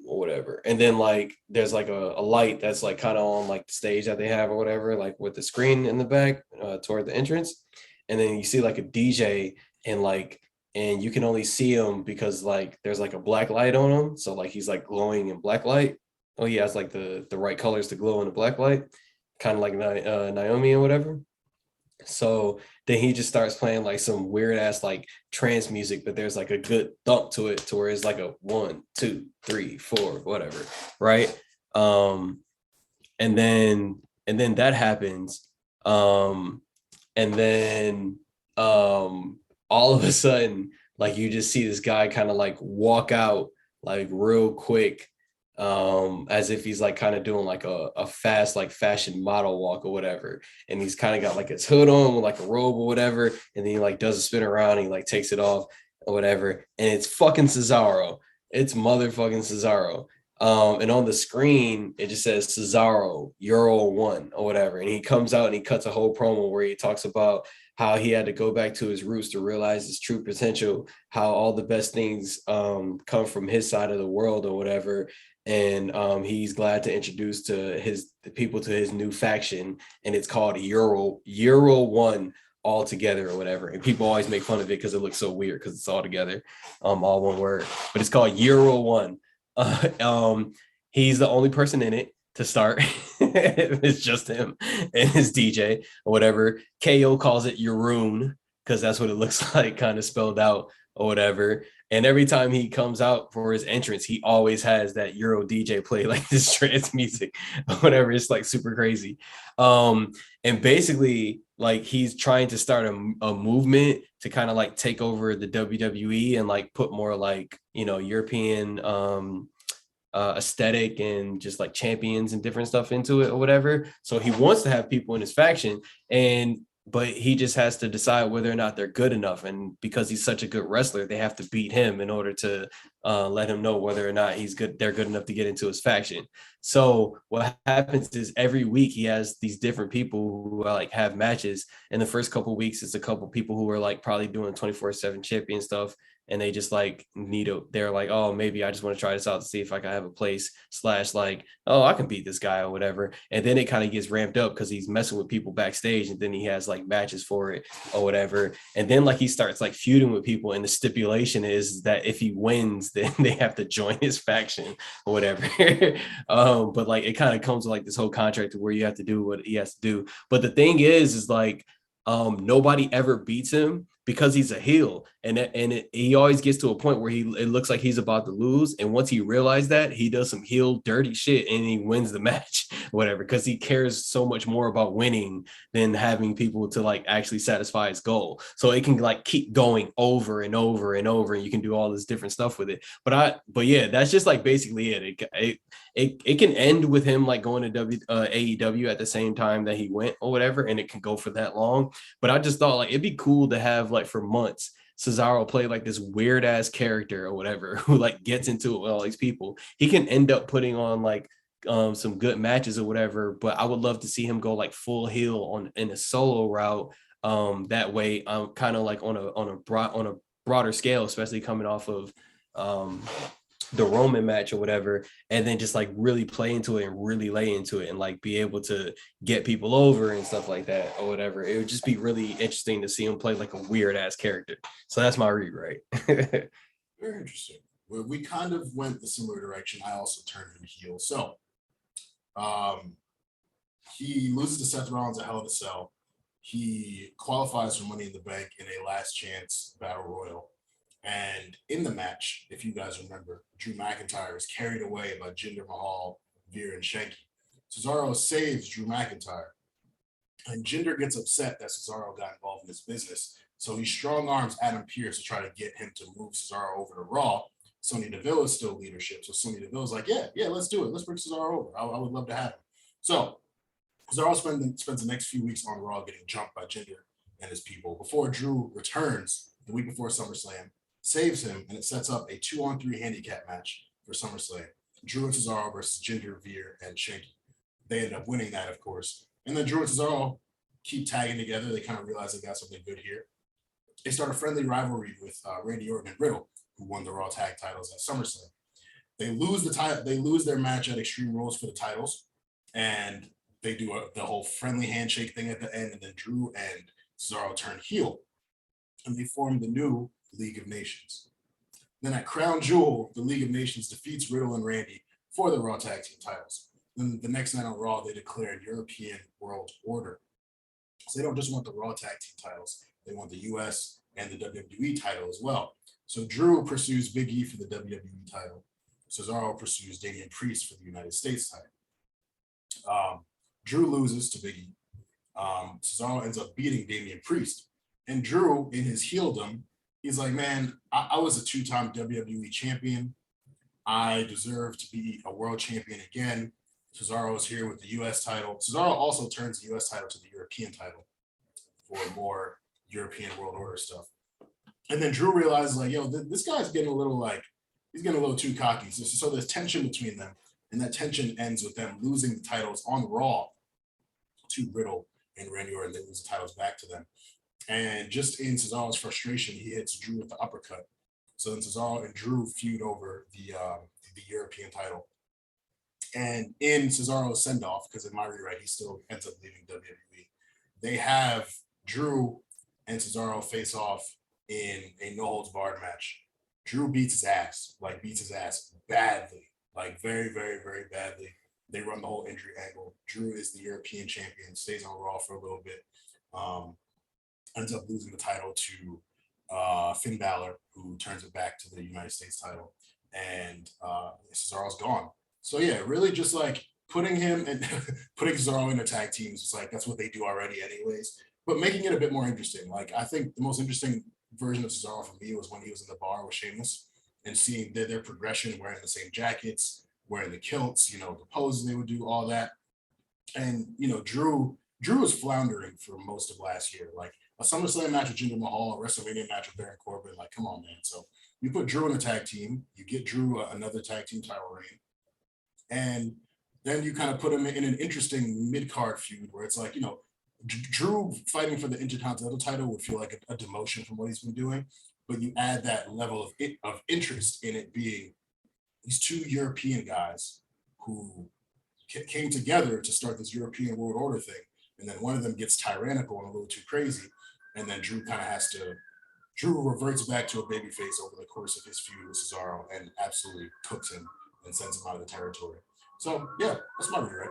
whatever, and then like there's like a light that's like kind of on like the stage that they have or whatever, like with the screen in the back toward the entrance, and then you see like a DJ and you can only see him because like there's like a black light on him, so like he's like glowing in black light. Oh, he has like the right colors to glow in the black light, kind of like Naomi or whatever. So then he just starts playing like some weird ass like trance music, but there's like a good thump to it to where it's like a 1, 2, 3, 4, whatever, right? Um, and then that happens. And then all of a sudden, like you just see this guy kind of like walk out like real quick, as if he's like kind of doing like a fast like fashion model walk or whatever, and he's kind of got like his hood on with like a robe or whatever, and then he like does a spin around and he like takes it off or whatever, and it's fucking Cesaro. It's motherfucking Cesaro. And on the screen it just says Cesaro Euro 1 or whatever, and he comes out and he cuts a whole promo where he talks about how he had to go back to his roots to realize his true potential, how all the best things come from his side of the world or whatever. And he's glad to introduce to the people to his new faction, and it's called Euro 1 all together or whatever. And people always make fun of it because it looks so weird because it's all together, all one word, but it's called Euro 1. He's the only person in it to start. It's just him and his DJ or whatever. KO calls it Yeroon because that's what it looks like, kind of spelled out or whatever. And every time he comes out for his entrance, he always has that Euro DJ play like this trance music or whatever. It's like super crazy. And basically, like he's trying to start a movement to kind of like take over the WWE and like put more like, you know, European aesthetic and just like champions and different stuff into it or whatever. So he wants to have people in his faction, but he just has to decide whether or not they're good enough. And because he's such a good wrestler, they have to beat him in order to let him know whether or not they're good enough to get into his faction. So what happens is every week he has these different people who like have matches. In the first couple of weeks, it's a couple people who are like probably doing 24/7 champion stuff. And they just like they're like, oh, maybe I just want to try this out to see if I can have a place / like, oh, I can beat this guy or whatever. And then it kind of gets ramped up because he's messing with people backstage, and then he has like matches for it or whatever. And then like he starts like feuding with people, and the stipulation is that if he wins, then they have to join his faction or whatever. But like it kind of comes with like this whole contract where you have to do what he has to do. But the thing is like nobody ever beats him because he's a heel, and he always gets to a point where it looks like he's about to lose, and once he realized that, he does some heel dirty shit and he wins the match, whatever, because he cares so much more about winning than having people to like actually satisfy his goal. So it can like keep going over and over and over, and you can do all this different stuff with it. But yeah, that's just like basically it. It can end with him like going to AEW at the same time that he went or whatever, and it can go for that long. But I just thought like it'd be cool to have like for months Cesaro play like this weird ass character or whatever who like gets into it with all these people. He can end up putting on like some good matches or whatever, but I would love to see him go like full heel in a solo route. That way, kind of like on a broader scale, especially coming off of the Roman match or whatever, and then just like really play into it and really lay into it and like be able to get people over and stuff like that or whatever. It would just be really interesting to see him play like a weird ass character. So that's my read, right? Very interesting. Well, we kind of went the similar direction. I also turned him heel. So he loses to Seth Rollins at Hell in a Cell. He qualifies for Money in the Bank in a last chance battle royal. And in the match, if you guys remember, Drew McIntyre is carried away by Jinder Mahal, Veer, and Shanky. Cesaro saves Drew McIntyre. And Jinder gets upset that Cesaro got involved in his business. So he strong arms Adam Pearce to try to get him to move Cesaro over to Raw. Sonya Deville is still leadership. So Sonya Deville's like, yeah, let's do it. Let's bring Cesaro over. I would love to have him. So Cesaro spends the next few weeks on Raw getting jumped by Jinder and his people before Drew returns the week before SummerSlam, saves him, and it sets up a 2-on-3 handicap match for SummerSlam. Drew and Cesaro versus Jinder, Veer, and Shanky. They end up winning that, of course. And then Drew and Cesaro keep tagging together. They kind of realize they got something good here. They start a friendly rivalry with Randy Orton and Riddle, who won the Raw Tag titles at SummerSlam. They lose their match at Extreme Rules for the titles, and they do the whole friendly handshake thing at the end, and then Drew and Cesaro turn heel, and they form the new League of Nations. Then at Crown Jewel, the League of Nations defeats Riddle and Randy for the Raw Tag Team titles. Then the next night on Raw, they declared European World Order. So they don't just want the Raw Tag Team titles, they want the US and the WWE title as well. So Drew pursues Big E for the WWE title. Cesaro pursues Damian Priest for the United States title. Drew loses to Big E. Cesaro ends up beating Damian Priest. And Drew, in his heeldom, he's like, man, I was a 2-time WWE champion. I deserve to be a world champion again. Cesaro is here with the US title. Cesaro also turns the US title to the European title for more European World Order stuff. And then Drew realizes, like, yo, this guy's getting a little, like, he's getting a little too cocky. So there's tension between them. And that tension ends with them losing the titles on Raw to Riddle and Randy Orton. They lose the titles back to them. And just in Cesaro's frustration, he hits Drew with the uppercut. So then Cesaro and Drew feud over the European title. And in Cesaro's send-off, because in my rewrite, he still ends up leaving WWE, they have Drew and Cesaro face off in a no-holds-barred match. Drew beats his ass badly, like very, very, very badly. They run the whole injury angle. Drew is the European champion, stays on Raw for a little bit, ends up losing the title to Finn Balor, who turns it back to the United States title, and Cesaro's gone. So yeah, really just like putting him and putting Cesaro in a tag team is just like, that's what they do already anyways, but making it a bit more interesting. Like, I think the most interesting version of Cesaro for me was when he was in the bar with Sheamus and seeing their progression, wearing the same jackets, wearing the kilts, you know, the poses they would do, all that. And, you know, Drew was floundering for most of last year. Like a SummerSlam match with Jinder Mahal, a WrestleMania match with Baron Corbin, like, come on, man. So you put Drew in a tag team, you get Drew another tag team title reign, and then you kind of put him in an interesting mid-card feud where it's like, you know, Drew fighting for the Intercontinental title would feel like a demotion from what he's been doing, but you add that level of interest in it being these two European guys who came together to start this European World Order thing, and then one of them gets tyrannical and a little too crazy, and then Drew reverts back to a babyface over the course of his feud with Cesaro and absolutely cooks him and sends him out of the territory. So yeah, that's my rewrite.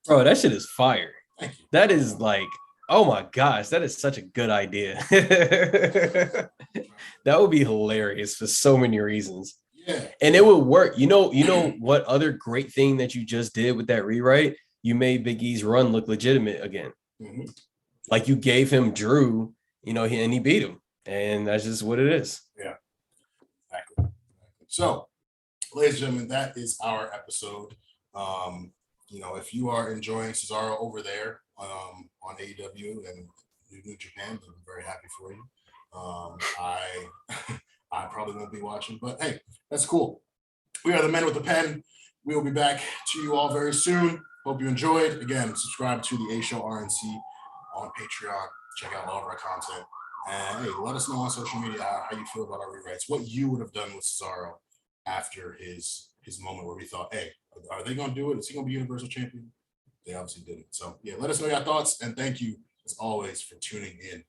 Bro, that shit is fire. Thank you. That is like, oh my gosh, that is such a good idea. That would be hilarious for so many reasons. Yeah. And it would work. You know what other great thing that you just did with that rewrite? You made Big E's run look legitimate again. Mm-hmm. Like you gave him Drew, you know, and he beat him. And that's just what it is. Yeah. Exactly. So, ladies and gentlemen, that is our episode. You know, if you are enjoying Cesaro over there on AEW and New Japan, I'm very happy for you. I probably won't be watching, but hey, that's cool. We are the Men with the Pen. We will be back to you all very soon. Hope you enjoyed. Again, subscribe to the A Show RNC on Patreon. Check out all of our content. And hey, let us know on social media how you feel about our rewrites, what you would have done with Cesaro after his moment where we thought, hey, are they going to do it? Is he going to be Universal Champion? They obviously didn't. So yeah, let us know your thoughts. And thank you, as always, for tuning in.